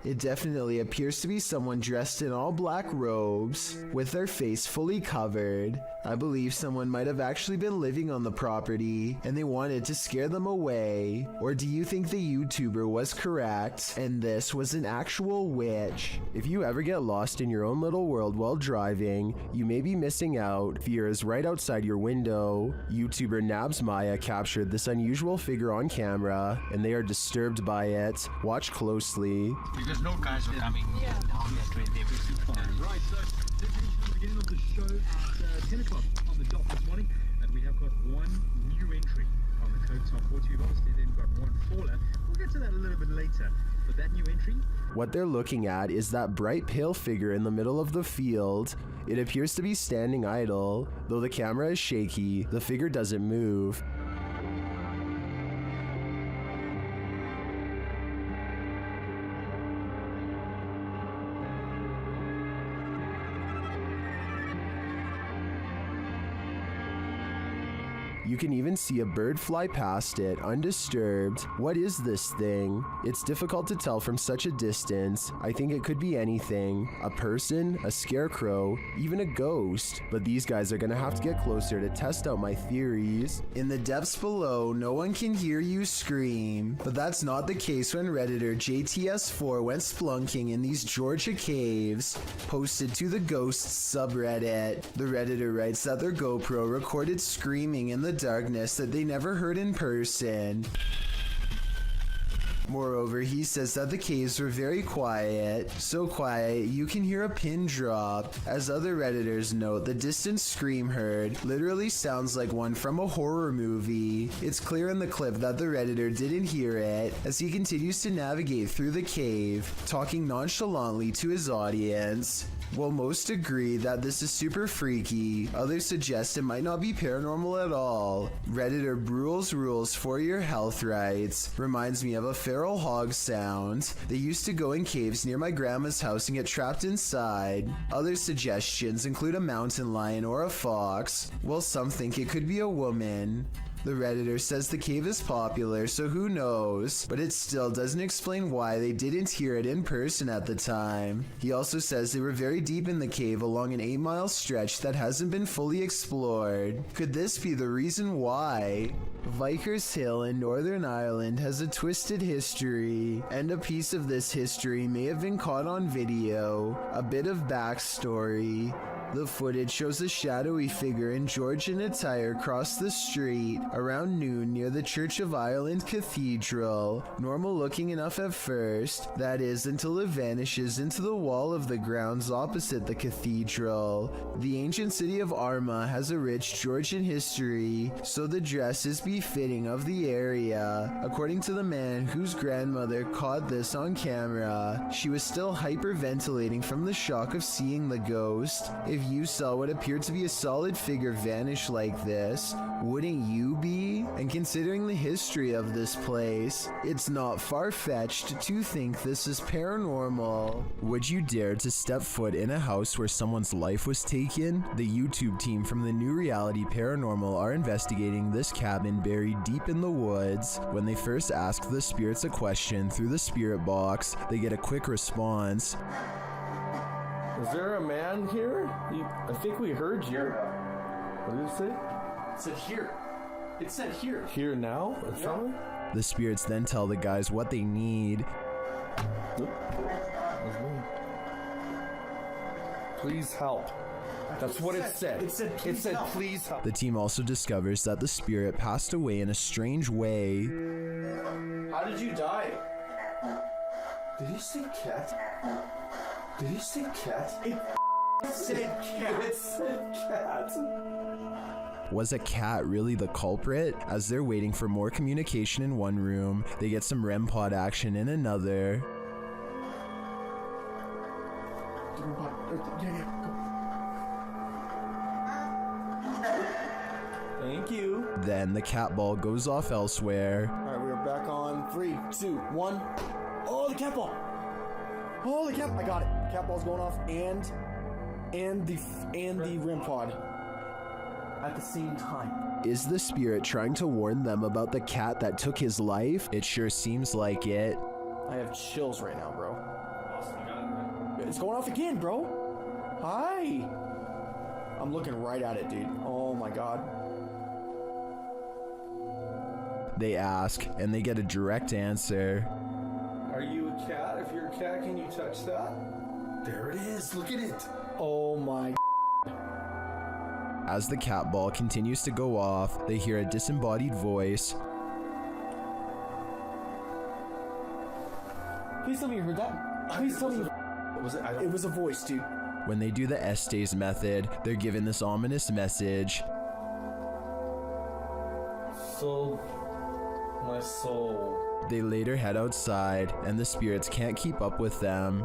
It definitely appears to be someone dressed in all black robes, with their face fully covered. I believe someone might have actually been living on the property, and they wanted to scare them away. Or do you think the YouTuber was correct, and this was an actual witch? If you ever get lost in your own little world while driving, you may be missing out. Fear is right outside your window. YouTuber Nabs Maya captured this unusual figure on camera, and they are disturbed by it. Watch closely. Because no guys are coming down that way. They will right, so this is the beginning of the show at 10 o'clock on the dot this morning, and we have got one new entry on the Code Top fields, you've obviously then got one faller. We'll get to that a little bit later. But that new entry, What they're looking at is that bright pale figure in the middle of the field. It appears to be standing idle. Though the camera is shaky, the figure doesn't move. You can even see a bird fly past it, undisturbed. What is this thing? It's difficult to tell from such a distance. I think it could be anything. A person, a scarecrow, even a ghost. But these guys are gonna have to get closer to test out my theories. In the depths below, no one can hear you scream. But that's not the case when Redditor JTS4 went splunking in these Georgia caves. Posted to the Ghosts subreddit. The Redditor writes that their GoPro recorded screaming in the darkness that they never heard in person. Moreover, he says that the caves were very quiet, so quiet you can hear a pin drop. As other Redditors note, the distant scream heard literally sounds like one from a horror movie. It's clear in the clip that the Redditor didn't hear it, as he continues to navigate through the cave, talking nonchalantly to his audience. While most agree that this is super freaky, others suggest it might not be paranormal at all. Redditor Brule's Rules for Your Health writes, reminds me of a feral hog sound. They used to go in caves near my grandma's house and get trapped inside. Other suggestions include a mountain lion or a fox, while some think it could be a woman. The Redditor says the cave is popular, so who knows, but it still doesn't explain why they didn't hear it in person at the time. He also says they were very deep in the cave along an 8-mile stretch that hasn't been fully explored. Could this be the reason why? Vickers Hill in Northern Ireland has a twisted history, and a piece of this history may have been caught on video. A bit of backstory. The footage shows a shadowy figure in Georgian attire cross the street around noon near the Church of Ireland Cathedral. Normal looking enough at first, that is, until it vanishes into the wall of the grounds opposite the cathedral. The ancient city of Armagh has a rich Georgian history, so the dress is befitting of the area. According to the man whose grandmother caught this on camera, she was still hyperventilating from the shock of seeing the ghost. If you saw what appeared to be a solid figure vanish like this, wouldn't you be? And considering the history of this place, it's not far-fetched to think this is paranormal. Would you dare to step foot in a house where someone's life was taken? The YouTube team from the New Reality Paranormal are investigating this cabin buried deep in the woods. When they first ask the spirits a question through the spirit box, they get a quick response. Is there a man here? I think we heard you. What did it say? It said here. It said here. Here now? Yeah. The spirits then tell the guys what they need. Please help. That's what it said. It said please help. The team also discovers that the spirit passed away in a strange way. How did you die? Did he say cat? Did he say cat? It said cat. It said cat. Was a cat really the culprit? As they're waiting for more communication in one room, they get some REM pod action in another. Thank you. Then the cat ball goes off elsewhere. Alright, we're back on 3, 2, 1. Oh, the cat ball! Oh, the cat! I got it. Cat ball's going off, and the REM pod at the same time. Is the spirit trying to warn them about the cat that took his life? It sure seems like it. I have chills right now, bro. It's going off again, bro. Hi. I'm looking right at it, dude. Oh my god. They ask, and they get a direct answer. Are you a cat? If you're a cat, can you touch that? There it is. Look at it. Oh my. As the cat ball continues to go off, they hear a disembodied voice. Please tell me you heard that. Please tell me. Was it? It was a voice, dude. When they do the Estes method, they're given this ominous message. So, My soul. They later head outside, and the spirits can't keep up with them.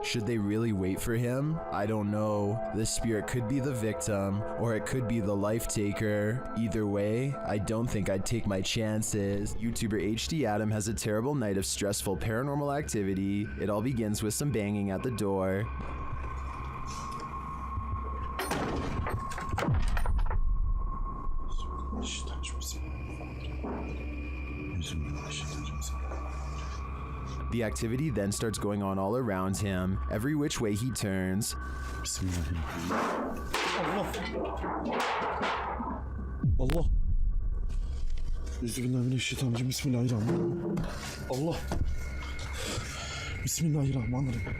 Should they really wait for him? I don't know. The spirit could be the victim, or it could be the life taker. Either way, I don't think I'd take my chances. YouTuber HD Adam has a terrible night of stressful paranormal activity. It all begins with some banging at the door. The activity then starts going on all around him, every which way he turns. Allah. Bismillahirrahmanirrahim. Bismillahirrahmanirrahim. Allah. Bismillahirrahmanirrahim.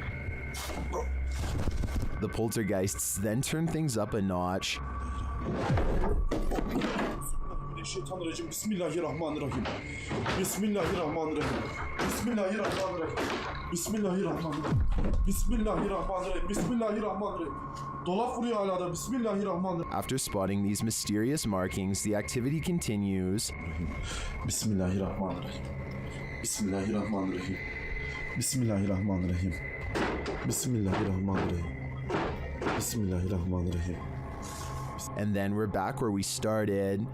The poltergeists then turn things up a notch. Bismillahirrahmanirrahim. Bismillahirrahmanirrahim. Bismillahirrahmanirrahim. Bismillahirrahmanirrahim. Bismillahirrahmanirrahim. Bismillahirrahmanirrahim. Bismillahirrahmanirrahim. Dolap vuruyor hala da. Bismillahirrahmanirrahim. After spotting these mysterious markings, the activity continues. Bismillahirrahmanirrahim. Bismillahirrahmanirrahim. Bismillahirrahmanirrahim. Bismillahirrahmanirrahim. Bismillahirrahmanirrahim. And then we're back where we started.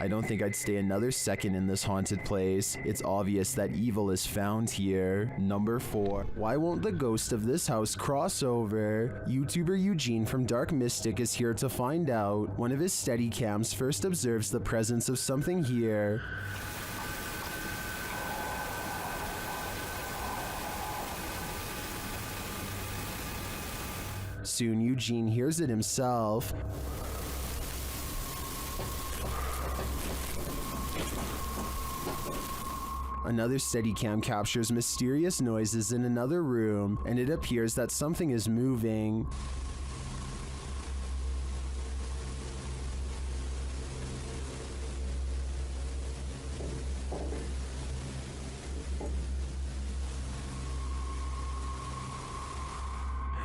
I don't think I'd stay another second in this haunted place. It's obvious that evil is found here. Number 4. Why won't the ghost of this house cross over? YouTuber Eugene from Dark Mystic is here to find out. One of his Steadicams first observes the presence of something here. Soon Eugene hears it himself. Another Steadicam captures mysterious noises in another room, and it appears that something is moving.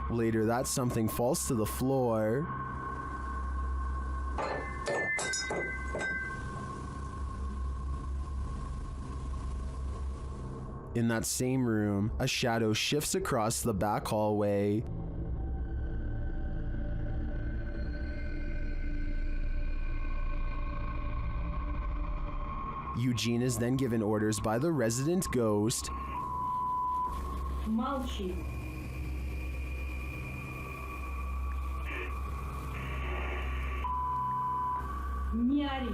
Later, that something falls to the floor. In that same room, a shadow shifts across the back hallway. Eugene is then given orders by the resident ghost. Молчи. Не ори.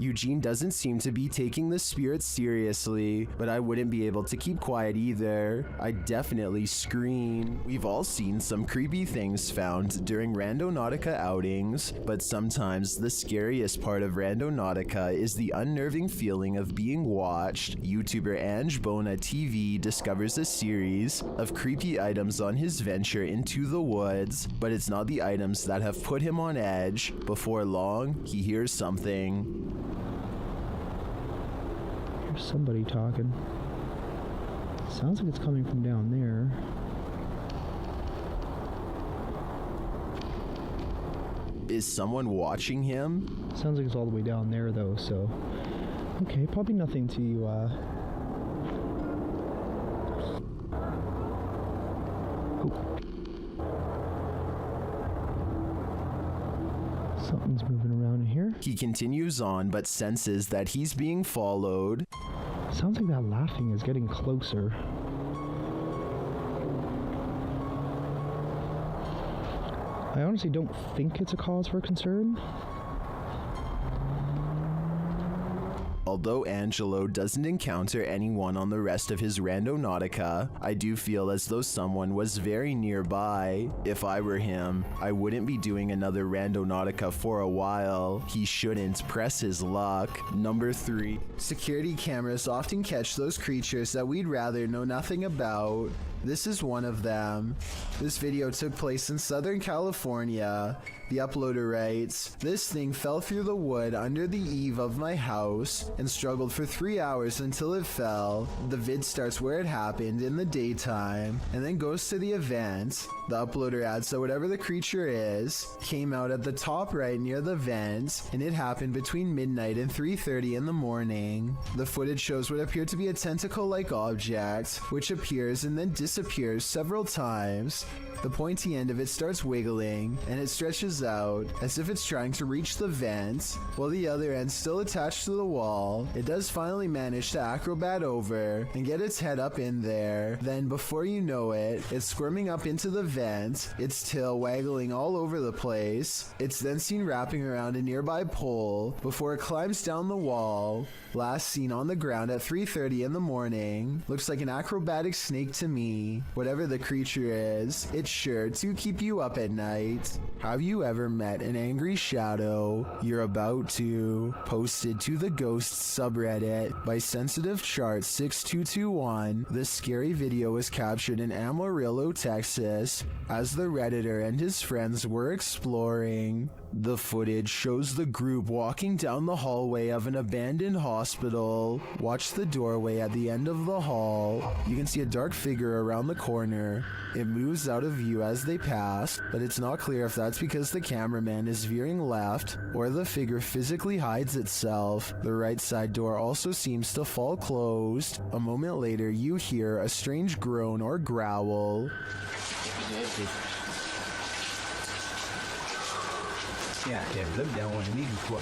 Eugene doesn't seem to be taking the spirit seriously, but I wouldn't be able to keep quiet either. I'd definitely scream. We've all seen some creepy things found during Randonautica outings, but sometimes the scariest part of Randonautica is the unnerving feeling of being watched. YouTuber Ange Bona TV discovers a series of creepy items on his venture into the woods, but it's not the items that have put him on edge. Before long, he hears something. There's somebody talking. Sounds like it's coming from down there. Is someone watching him? Sounds like it's all the way down there though, so... Okay, probably nothing to, Something's moving around in here. He continues on, but senses that he's being followed. Sounds like that laughing is getting closer. I honestly don't think it's a cause for concern. Although Angelo doesn't encounter anyone on the rest of his Randonautica, I do feel as though someone was very nearby. If I were him, I wouldn't be doing another Randonautica for a while. He shouldn't press his luck. Number 3. Security cameras often catch those creatures that we'd rather know nothing about. This is one of them. This video took place in Southern California. The uploader writes, "This thing fell through the wood under the eave of my house and struggled for 3 hours until it fell. The vid starts where it happened in the daytime and then goes to the event." The uploader adds that whatever the creature is came out at the top right near the vent, and it happened between midnight and 3:30 in the morning. The footage shows what appeared to be a tentacle-like object, which appears and then disappears several times. The pointy end of it starts wiggling, and it stretches out as if it's trying to reach the vent, while the other end still attached to the wall. It does finally manage to acrobat over and get its head up in there. Then, before you know it, it's squirming up into the vent, its tail waggling all over the place. It's then seen wrapping around a nearby pole before it climbs down the wall. Last seen on the ground at 3:30 in the morning. Looks like an acrobatic snake to me. Whatever the creature is, it's sure to keep you up at night. Have you ever met an angry shadow? You're about to. Posted to the Ghosts subreddit by Sensitive Chart 6221. This scary video was captured in Amarillo, Texas, as the Redditor and his friends were exploring. The footage shows the group walking down the hallway of an abandoned hospital. Watch the doorway at the end of the hall. You can see a dark figure around the corner. It moves out of view as they pass, but it's not clear if that's because the cameraman is veering left or the figure physically hides itself. The right side door also seems to fall closed. A moment later, you hear a strange groan or growl. Yeah, look down on me before.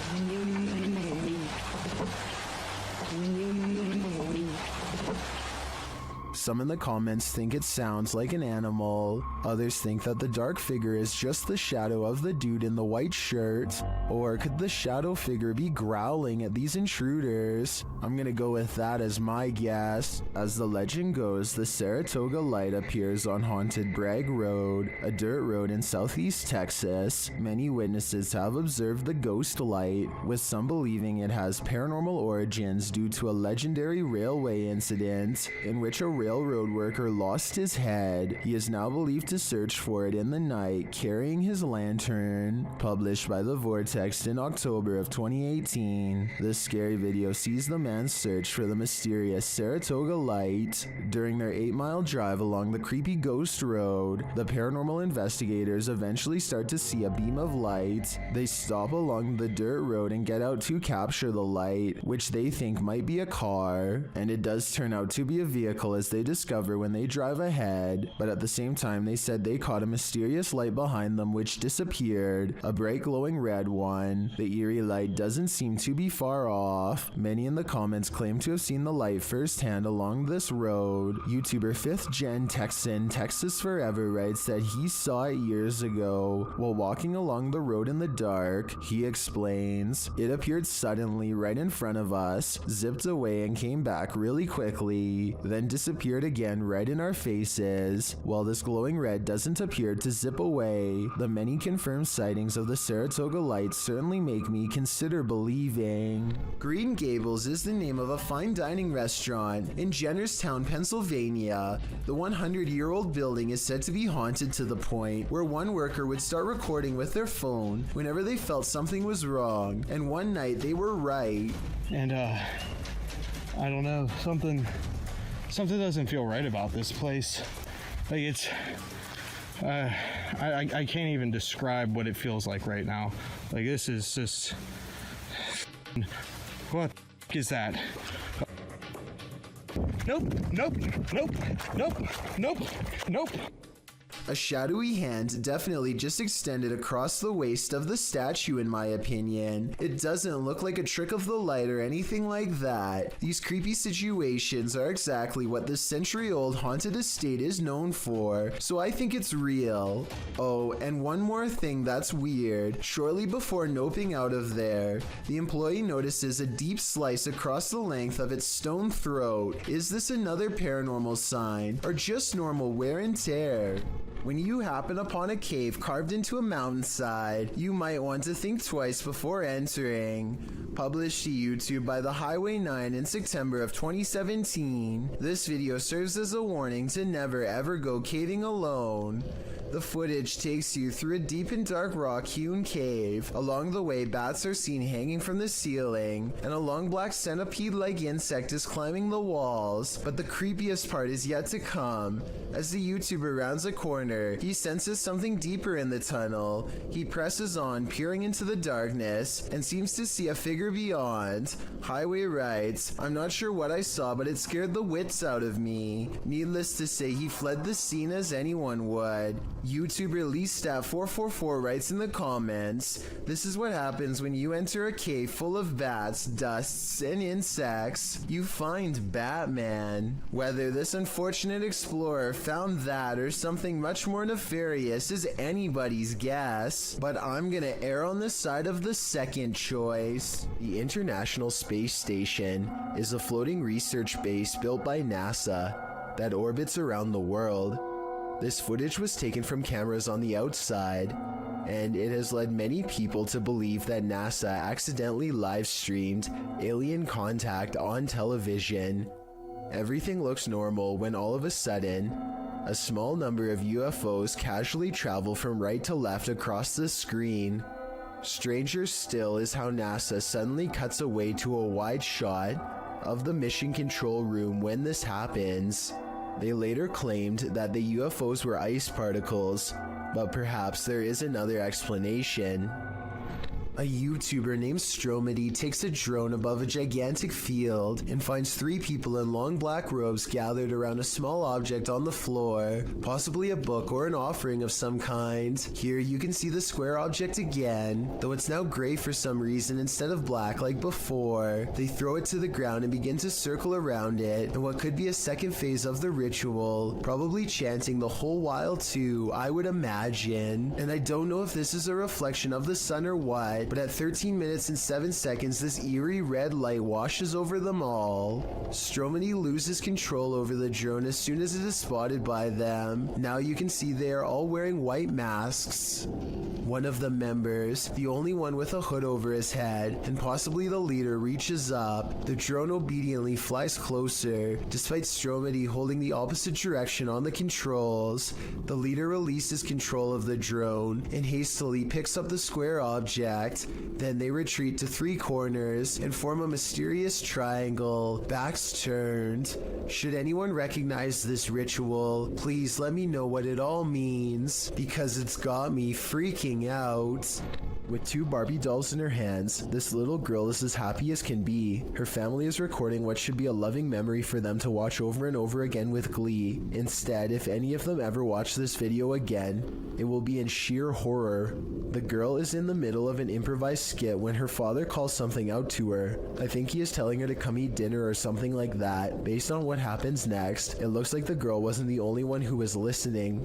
Some in the comments think it sounds like an animal. Others think that the dark figure is just the shadow of the dude in the white shirt. Or could the shadow figure be growling at these intruders? I'm gonna go with that as my guess. As the legend goes, the Saratoga light appears on Haunted Bragg Road, a dirt road in southeast Texas. Many witnesses have observed the ghost light, with some believing it has paranormal origins due to a legendary railway incident in which a railroad worker lost his head. He is now believed to search for it in the night, carrying his lantern. Published by The Vortex in October of 2018. This scary video sees the man search for the mysterious Saratoga light. During their 8-mile drive along the creepy ghost road, the paranormal investigators eventually start to see a beam of light. They stop along the dirt road and get out to capture the light, which they think might be a car, and it does turn out to be a vehicle as they discover when they drive ahead. But at the same time, they said they caught a mysterious light behind them which disappeared, a bright glowing red one. The eerie light doesn't seem to be far off. Many in the comments claim to have seen the light firsthand along this road. YouTuber 5th Gen Texan Texas Forever writes that he saw it years ago while walking along the road in the dark. He explains, "It appeared suddenly right in front of us, zipped away and came back really quickly, then disappeared again right in our faces. While this glowing red doesn't appear to zip away, the many confirmed sightings of the Saratoga light certainly make me consider believing." Green Gables is the name of a fine dining restaurant in Jennerstown, Pennsylvania. The 100-year-old building is said to be haunted to the point where one worker would start recording with their phone whenever they felt something was wrong, and one night they were right. And I don't know, something doesn't feel right about this place. Like it's I can't even describe what it feels like right now. Like this is just what is that? Nope. A shadowy hand definitely just extended across the waist of the statue in my opinion. It doesn't look like a trick of the light or anything like that. These creepy situations are exactly what this century-old haunted estate is known for, so I think it's real. Oh, and one more thing that's weird. Shortly before noping out of there, the employee notices a deep slice across the length of its stone throat. Is this another paranormal sign, or just normal wear and tear? When you happen upon a cave carved into a mountainside, you might want to think twice before entering. Published to YouTube by the Highway 9 in September of 2017, this video serves as a warning to never ever go caving alone. The footage takes you through a deep and dark rock-hewn cave. Along the way, bats are seen hanging from the ceiling, and a long black centipede-like insect is climbing the walls. But the creepiest part is yet to come. As the YouTuber rounds a corner, he senses something deeper in the tunnel. He presses on, peering into the darkness, and seems to see a figure beyond. Highway writes, "I'm not sure what I saw, but it scared the wits out of me." Needless to say, he fled the scene as anyone would. YouTuber LeeStat444 writes in the comments, "This is what happens when you enter a cave full of bats, dusts, and insects. You find Batman." Whether this unfortunate explorer found that or something much more nefarious is anybody's guess, but I'm gonna err on the side of the second choice. The International Space Station is a floating research base built by NASA that orbits around the world. This footage was taken from cameras on the outside, and it has led many people to believe that NASA accidentally live-streamed alien contact on television. Everything looks normal when all of a sudden, a small number of UFOs casually travel from right to left across the screen. Stranger still is how NASA suddenly cuts away to a wide shot of the mission control room when this happens. They later claimed that the UFOs were ice particles, but perhaps there is another explanation. A YouTuber named Stromedy takes a drone above a gigantic field and finds 3 people in long black robes gathered around a small object on the floor, possibly a book or an offering of some kind. Here you can see the square object again, though it's now gray for some reason instead of black like before. They throw it to the ground and begin to circle around it in what could be a second phase of the ritual, probably chanting the whole while too, I would imagine. And I don't know if this is a reflection of the sun or what, but at 13 minutes and 7 seconds, this eerie red light washes over them all. Stromedy loses control over the drone as soon as it is spotted by them. Now you can see they are all wearing white masks. One of the members, the only one with a hood over his head, and possibly the leader, reaches up. The drone obediently flies closer, despite Stromedy holding the opposite direction on the controls. The leader releases control of the drone and hastily picks up the square object. Then they retreat to 3 corners and form a mysterious triangle, backs turned. Should anyone recognize this ritual, please let me know what it all means, because it's got me freaking out. With 2 Barbie dolls in her hands, this little girl is as happy as can be. Her family is recording what should be a loving memory for them to watch over and over again with glee. Instead, if any of them ever watch this video again, it will be in sheer horror. The girl is in the middle of an improvised skit when her father calls something out to her. I think he is telling her to come eat dinner or something like that. Based on what happens next, it looks like the girl wasn't the only one who was listening.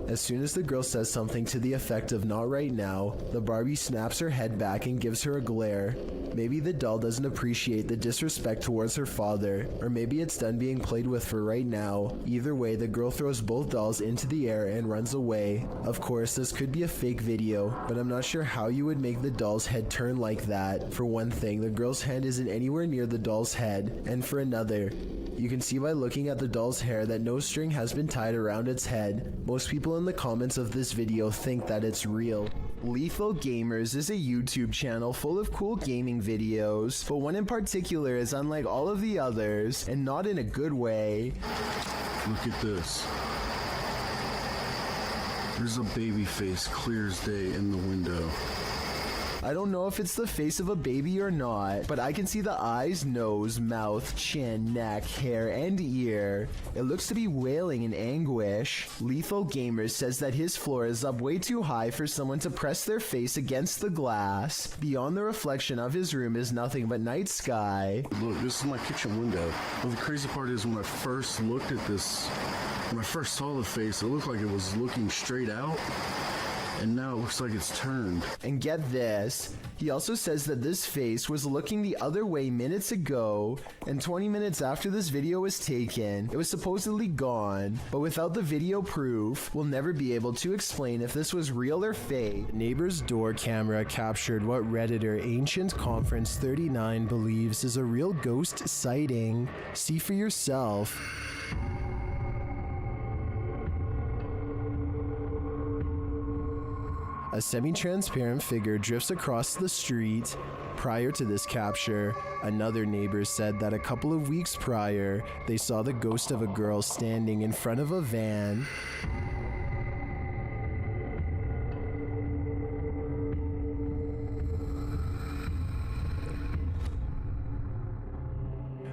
As soon as the girl says something to the effect of "not right now," the Barbie snaps her head back and gives her a glare. Maybe the doll doesn't appreciate the disrespect towards her father, or maybe it's done being played with for right now. Either way, the girl throws both dolls into the air and runs away. Of course, this could be a fake video, but I'm not sure how you would make the doll's head turn like that. For one thing, the girl's hand isn't anywhere near the doll's head, and for another, you can see by looking at the doll's hair that no string has been tied around its head. Most people in the comments of this video think that it's real. Lethal Gamers is a YouTube channel full of cool gaming videos, but one in particular is unlike all of the others, and not in a good way. Look at this. There's a baby face clear as day in the window. I don't know if it's the face of a baby or not, but I can see the eyes, nose, mouth, chin, neck, hair, and ear. It looks to be wailing in anguish. Lethal Gamers says that his floor is up way too high for someone to press their face against the glass. Beyond the reflection of his room is nothing but night sky. Look, this is my kitchen window. Well, the crazy part is when I first looked at this, when I first saw the face, it looked like it was looking straight out. and now it looks like it's turned. And get this, he also says that this face was looking the other way minutes ago, and 20 minutes after this video was taken, it was supposedly gone, but without the video proof, we'll never be able to explain if this was real or fake. The neighbor's door camera captured what Redditor Ancient Conference 39 believes is a real ghost sighting. See for yourself. A semi-transparent figure drifts across the street. Prior to this capture, another neighbor said that a couple of weeks prior, they saw the ghost of a girl standing in front of a van.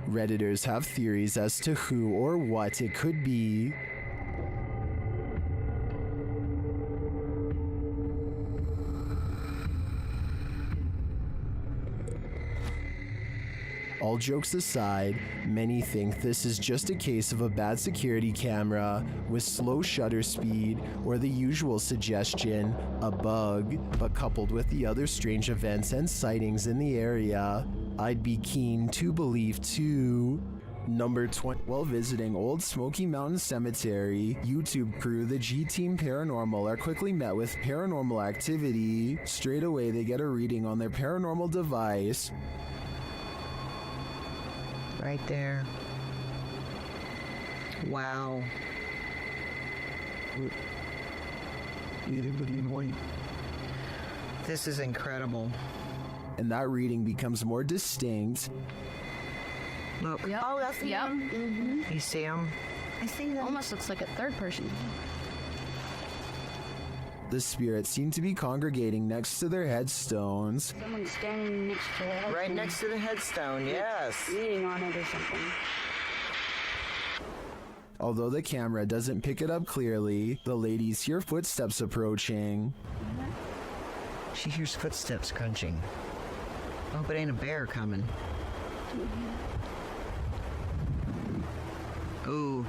Redditors have theories as to who or what it could be. All jokes aside, many think this is just a case of a bad security camera with slow shutter speed or the usual suggestion, a bug, but coupled with the other strange events and sightings in the area, I'd be keen to believe too. Number 20. While visiting Old Smoky Mountain Cemetery, YouTube crew the G-Team Paranormal are quickly met with paranormal activity. Straight away they get a reading on their paranormal device. Right there. Wow. This is incredible. And that reading becomes more distinct. Look. Yep. Oh, that's him. Mm-hmm. You see him? I see that. Almost looks like a third person. The spirits seem to be congregating next to their headstones. Someone's standing next to the headstone. Right next to the headstone, yes. Leaning on it or something. Although the camera doesn't pick it up clearly, the ladies hear footsteps approaching. She hears footsteps crunching. Oh, but ain't a bear coming. Ooh.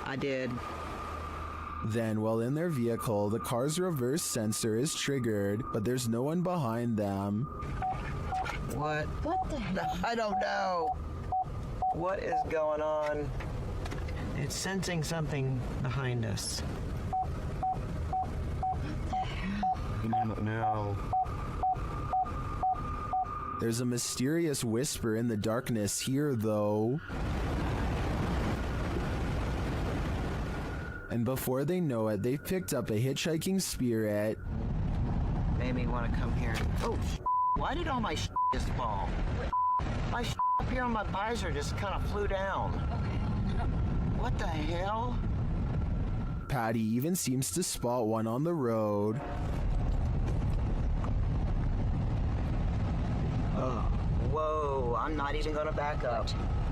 I did. Then, while in their vehicle, the car's reverse sensor is triggered, but there's no one behind them. What? What the hell? I don't know. What is going on? It's sensing something behind us. What the hell? No. There's a mysterious whisper in the darkness here, though. And before they know it, they've picked up a hitchhiking spirit. Made me want to come here. Oh, why did all my just fall? My up here on my visor just kind of flew down. What the hell? Patty even seems to spot one on the road. Oh, whoa, I'm not even gonna back up.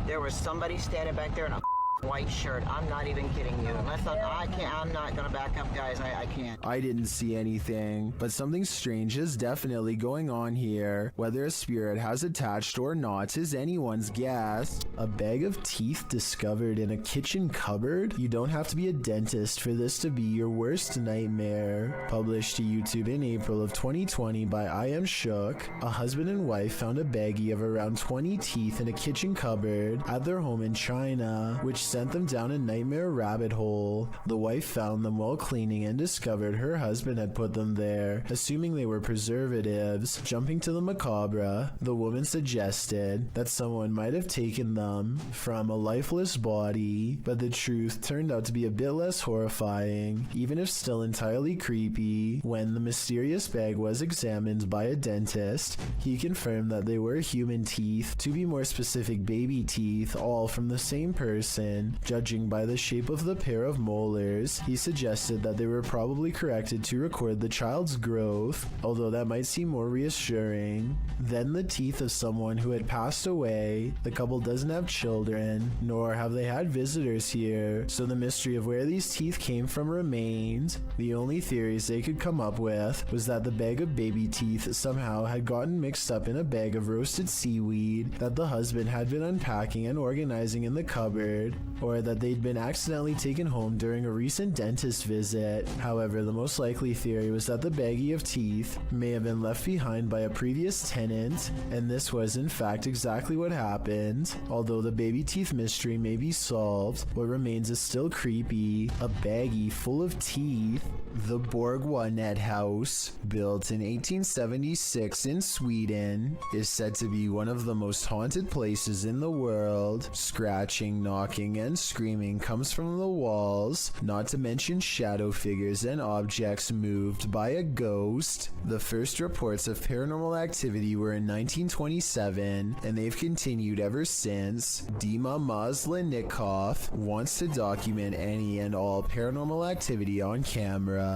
There was somebody standing back there in a white shirt. I'm not even kidding you. Unless I'm not gonna back up, guys. I can't. I didn't see anything, but something strange is definitely going on here. Whether a spirit has attached or not is anyone's guess. A bag of teeth discovered in a kitchen cupboard? You don't have to be a dentist for this to be your worst nightmare. Published to YouTube in April of 2020 by I Am Shook, a husband and wife found a baggie of around 20 teeth in a kitchen cupboard at their home in China, which sent them down a nightmare rabbit hole. The wife found them while cleaning and discovered her husband had put them there, assuming they were preservatives. Jumping to the macabre, the woman suggested that someone might have taken them from a lifeless body, but the truth turned out to be a bit less horrifying, even if still entirely creepy. When the mysterious bag was examined by a dentist, he confirmed that they were human teeth, to be more specific baby teeth, all from the same person. Judging by the shape of the pair of molars, he suggested that they were probably corrected to record the child's growth, although that might seem more reassuring. Then the teeth of someone who had passed away. The couple doesn't have children, nor have they had visitors here, so the mystery of where these teeth came from remained. The only theories they could come up with was that the bag of baby teeth somehow had gotten mixed up in a bag of roasted seaweed that the husband had been unpacking and organizing in the cupboard. or that they'd been accidentally taken home during a recent dentist visit. However, the most likely theory was that the baggie of teeth may have been left behind by a previous tenant, and this was in fact exactly what happened. Although the baby teeth mystery may be solved, what remains is still creepy. A baggie full of teeth. The Borgvattnet House, built in 1876 in Sweden, is said to be one of the most haunted places in the world. Scratching, knocking, and screaming comes from the walls, not to mention shadow figures and objects moved by a ghost. The first reports of paranormal activity were in 1927, and they've continued ever since. Dima Maslenikov wants to document any and all paranormal activity on camera.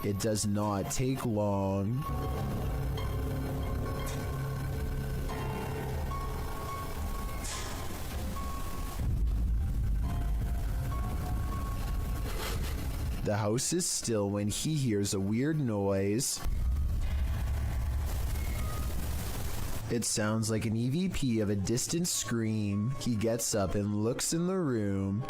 It does not take long. The house is still when he hears a weird noise. It sounds like an EVP of a distant scream. He gets up and looks in the room.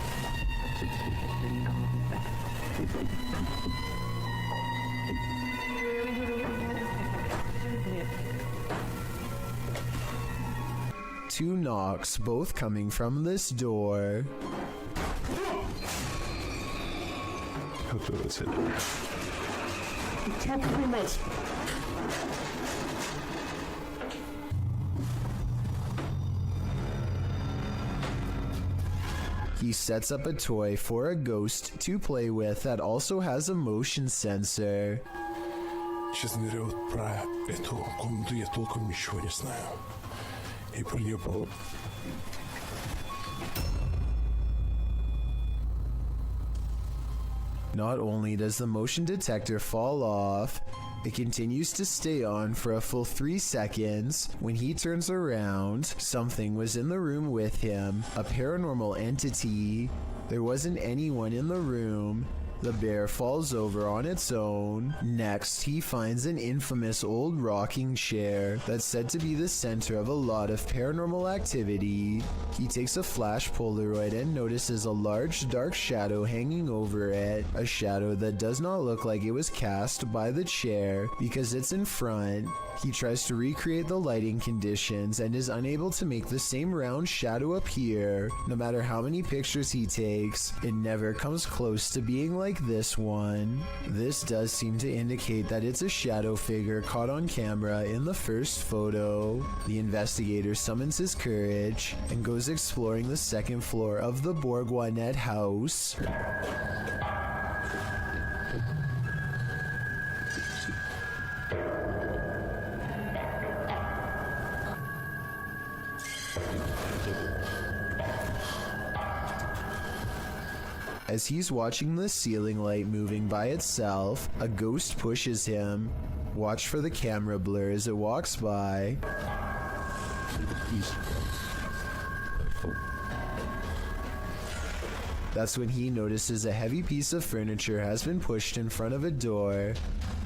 Two knocks, both coming from this door. He sets up a toy for a ghost to play with that also has a motion sensor. Честно говоря, вот про эту комнату я толком ничего не знаю. И про нее было... Not only does the motion detector fall off, it continues to stay on for a full 3 seconds. When he turns around, something was in the room with him, a paranormal entity. There wasn't anyone in the room. The bear falls over on its own. Next, he finds an infamous old rocking chair that's said to be the center of a lot of paranormal activity. He takes a flash Polaroid and notices a large dark shadow hanging over it, a shadow that does not look like it was cast by the chair because it's in front. He tries to recreate the lighting conditions and is unable to make the same round shadow appear. No matter how many pictures he takes, it never comes close to being like this one. This does seem to indicate that it's a shadow figure caught on camera in the first photo. The investigator summons his courage and goes exploring the second floor of the Borgvattnet House. As he's watching the ceiling light moving by itself, a ghost pushes him. Watch for the camera blur as it walks by. That's when he notices a heavy piece of furniture has been pushed in front of a door.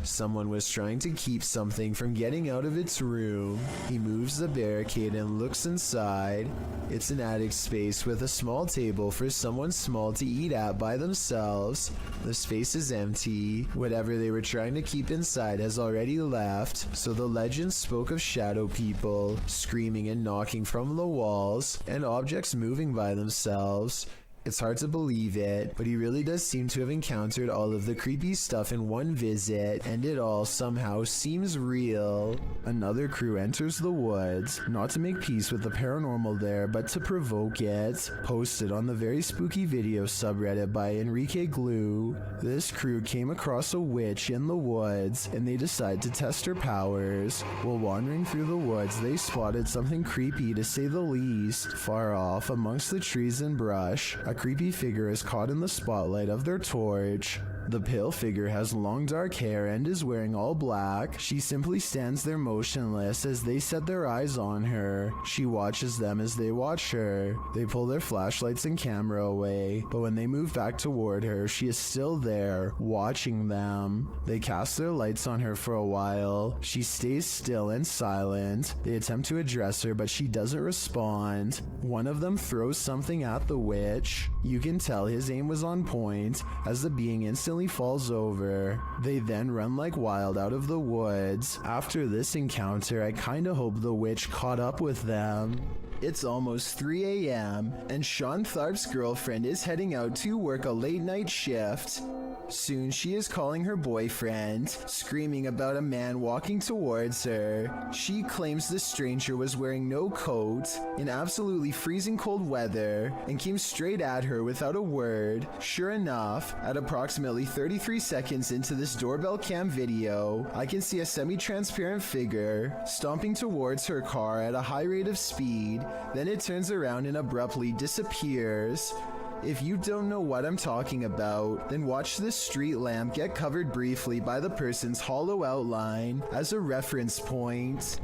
Someone was trying to keep something from getting out of its room. He moves the barricade and looks inside. It's an attic space with a small table for someone small to eat at by themselves. The space is empty. Whatever they were trying to keep inside has already left, so the legend spoke of shadow people, screaming and knocking from the walls, and objects moving by themselves. It's hard to believe it, but he really does seem to have encountered all of the creepy stuff in one visit, and it all somehow seems real. Another crew enters the woods, not to make peace with the paranormal there, but to provoke it. Posted on the very spooky video subreddit by Enrique Glue, this crew came across a witch in the woods, and they decide to test her powers. While wandering through the woods, they spotted something creepy to say the least. Far off, amongst the trees and brush, a creepy figure is caught in the spotlight of their torch. The pale figure has long dark hair and is wearing all black. She simply stands there motionless as they set their eyes on her. She watches them as they watch her. They pull their flashlights and camera away, but when they move back toward her, she is still there, watching them. They cast their lights on her for a while. She stays still and silent. They attempt to address her, but she doesn't respond. One of them throws something at the witch. You can tell his aim was on point, as the being instantly falls over. They then run like wild out of the woods. After this encounter, I kinda hope the witch caught up with them. It's almost 3 a.m. and Sean Tharp's girlfriend is heading out to work a late night shift. Soon she is calling her boyfriend, screaming about a man walking towards her. She claims the stranger was wearing no coat in absolutely freezing cold weather and came straight at her without a word. Sure enough, at approximately 33 seconds into this doorbell cam video, I can see a semi-transparent figure stomping towards her car at a high rate of speed. Then it turns around and abruptly disappears. If you don't know what I'm talking about, then watch this street lamp get covered briefly by the person's hollow outline as a reference point.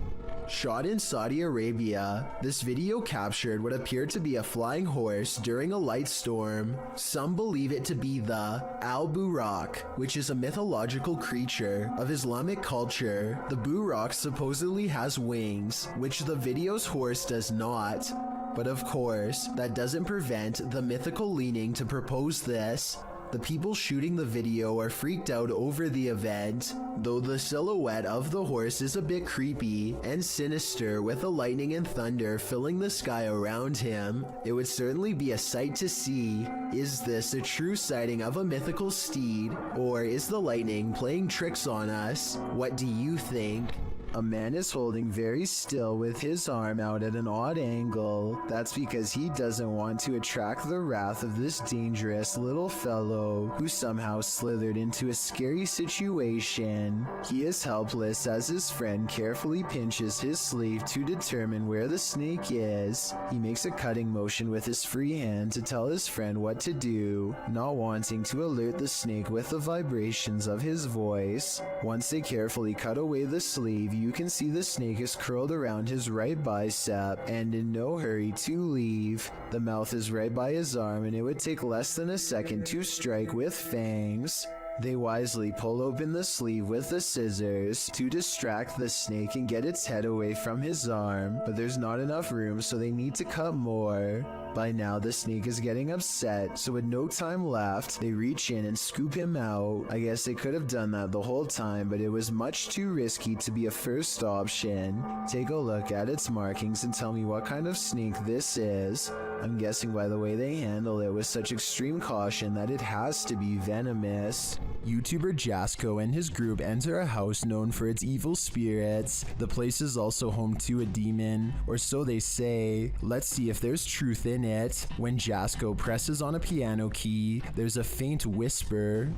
Shot in Saudi Arabia, this video captured what appeared to be a flying horse during a light storm. Some believe it to be the Al-Buraq, which is a mythological creature of Islamic culture. The Buraq supposedly has wings, which the video's horse does not. But of course, that doesn't prevent the mythical leaning to propose this. The people shooting the video are freaked out over the event, though the silhouette of the horse is a bit creepy and sinister with the lightning and thunder filling the sky around him. It would certainly be a sight to see. Is this a true sighting of a mythical steed, or is the lightning playing tricks on us? What do you think? A man is holding very still with his arm out at an odd angle. That's because he doesn't want to attract the wrath of this dangerous little fellow who somehow slithered into a scary situation. He is helpless as his friend carefully pinches his sleeve to determine where the snake is. He makes a cutting motion with his free hand to tell his friend what to do, not wanting to alert the snake with the vibrations of his voice. Once they carefully cut away the sleeve, you can see the snake is curled around his right bicep and in no hurry to leave. The mouth is right by his arm and it would take less than a second to strike with fangs. They wisely pull open the sleeve with the scissors to distract the snake and get its head away from his arm, but there's not enough room, so they need to cut more. By now, the snake is getting upset, so with no time left, they reach in and scoop him out. I guess they could have done that the whole time, but it was much too risky to be a first option. Take a look at its markings and tell me what kind of snake this is. I'm guessing by the way they handle it with such extreme caution that it has to be venomous. YouTuber Jasko and his group enter a house known for its evil spirits. The place is also home to a demon, or so they say. Let's see if there's truth in it. When Jasko presses on a piano key, there's a faint whisper.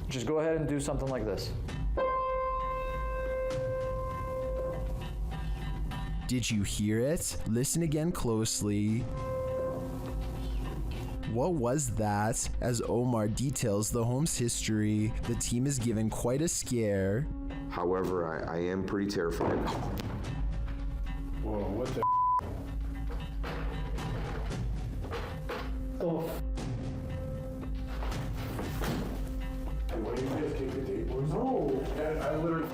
Just go ahead and do something like this. Did you hear it? Listen again closely. What was that? As Omar details the home's history, the team is given quite a scare. However, I am pretty terrified. Whoa, what the Oh. Why did you guys take the table? No, I literally...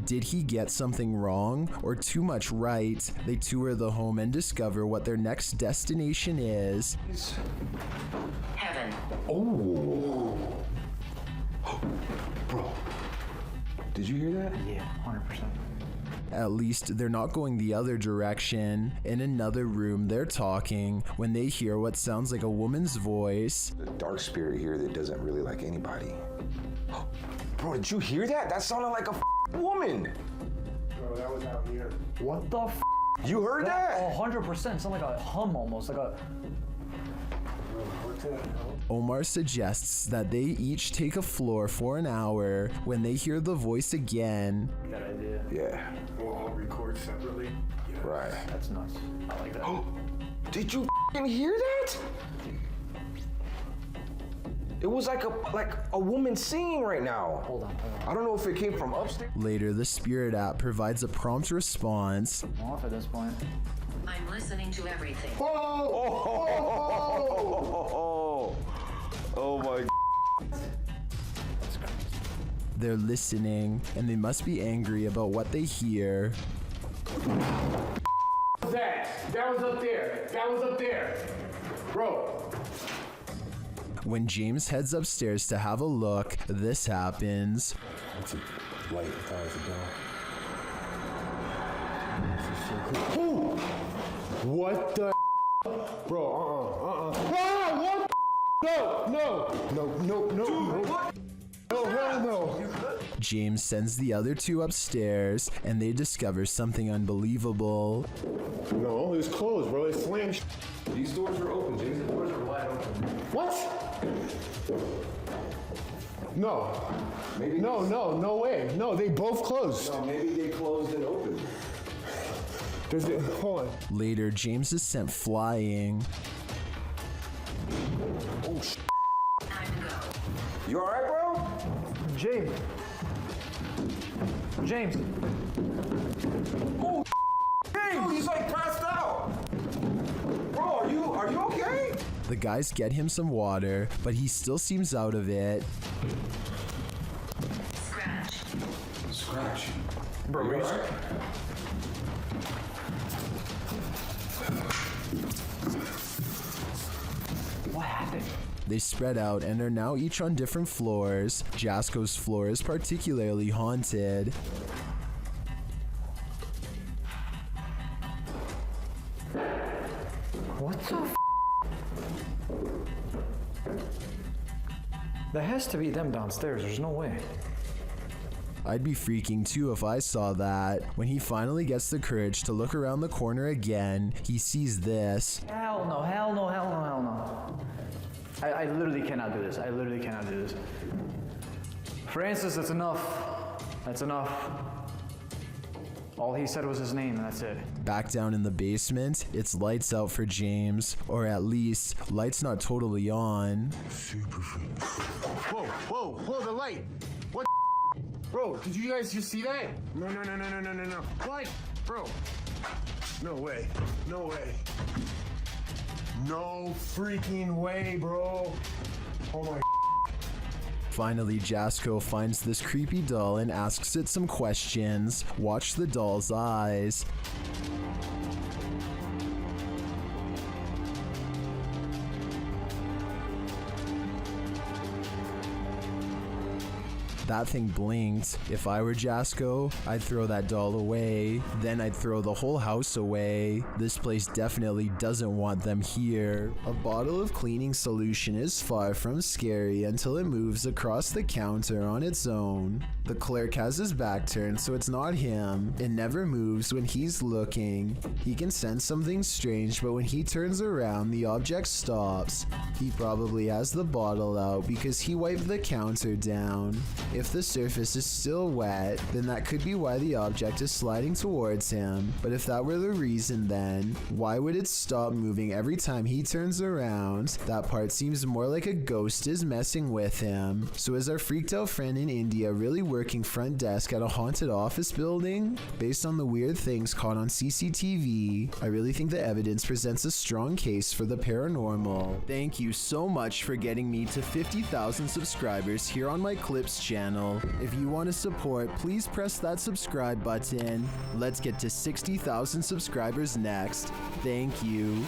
Did he get something wrong or too much right? They tour the home and discover what their next destination is. Heaven. Oh. Bro, did you hear that? Yeah, 100%. At least they're not going the other direction. In another room, they're talking when they hear what sounds like a woman's voice. The dark spirit here that doesn't really like anybody. Bro, did you hear that? That sounded like a woman. Bro, that was out here. What the f? You heard that? 100%. Sound like a hum almost, like a... What the hell? Omar suggests that they each take a floor for an hour. When they hear the voice again, Good idea. Yeah. We'll all record separately. Yeah. Right. That's nuts. I like that. Did you f***ing hear that? It was like a woman singing right now. Hold on. I don't know if it came from upstairs. Later, the Spirit app provides a prompt response. I'm off at this point. I'm listening to everything. Oh my. They're listening, and they must be angry about what they hear. That was up there. That was up there. Bro. When James heads upstairs to have a look, this happens. It's a light. I thought it was a dog. Ooh! What the? Bro, Wow, what? No. No, hell no. James sends the other two upstairs, and they discover something unbelievable. No, it was closed, bro. They slammed. These doors were open, James. The doors were wide open. What? No. Maybe. No way. No, they both closed. No, maybe they closed and opened. Hold on. Later, James is sent flying. Oh, You alright, bro? James. Oh, James, he's like passed out. Bro, are you okay? The guys get him some water, but he still seems out of it. Scratch. Bro, you alright? What happened? They spread out and are now each on different floors. Jasko's floor is particularly haunted. What the That has to be them downstairs. There's no way. I'd be freaking too if I saw that. When he finally gets the courage to look around the corner again, he sees this. Hell no. I literally cannot do this. Francis, that's enough. All he said was his name, and that's it. Back down in the basement, it's lights out for James. Or at least, lights not totally on. Whoa, the light. What? Bro, did you guys just see that? No. What? Bro. No way. No freaking way, bro. Oh my. Finally, Jasko finds this creepy doll and asks it some questions. Watch the doll's eyes. That thing blinked. If I were Jasko, I'd throw that doll away. Then I'd throw the whole house away. This place definitely doesn't want them here. A bottle of cleaning solution is far from scary until it moves across the counter on its own. The clerk has his back turned, so it's not him. It never moves when he's looking. He can sense something strange, but when he turns around, the object stops. He probably has the bottle out because he wiped the counter down. If the surface is still wet, then that could be why the object is sliding towards him. But if that were the reason, then why would it stop moving every time he turns around? That part seems more like a ghost is messing with him. So is our freaked out friend in India really working front desk at a haunted office building? Based on the weird things caught on CCTV, I really think the evidence presents a strong case for the paranormal. Thank you so much for getting me to 50,000 subscribers here on my Clips channel. If you want to support, please press that subscribe button. Let's get to 60,000 subscribers next. Thank you.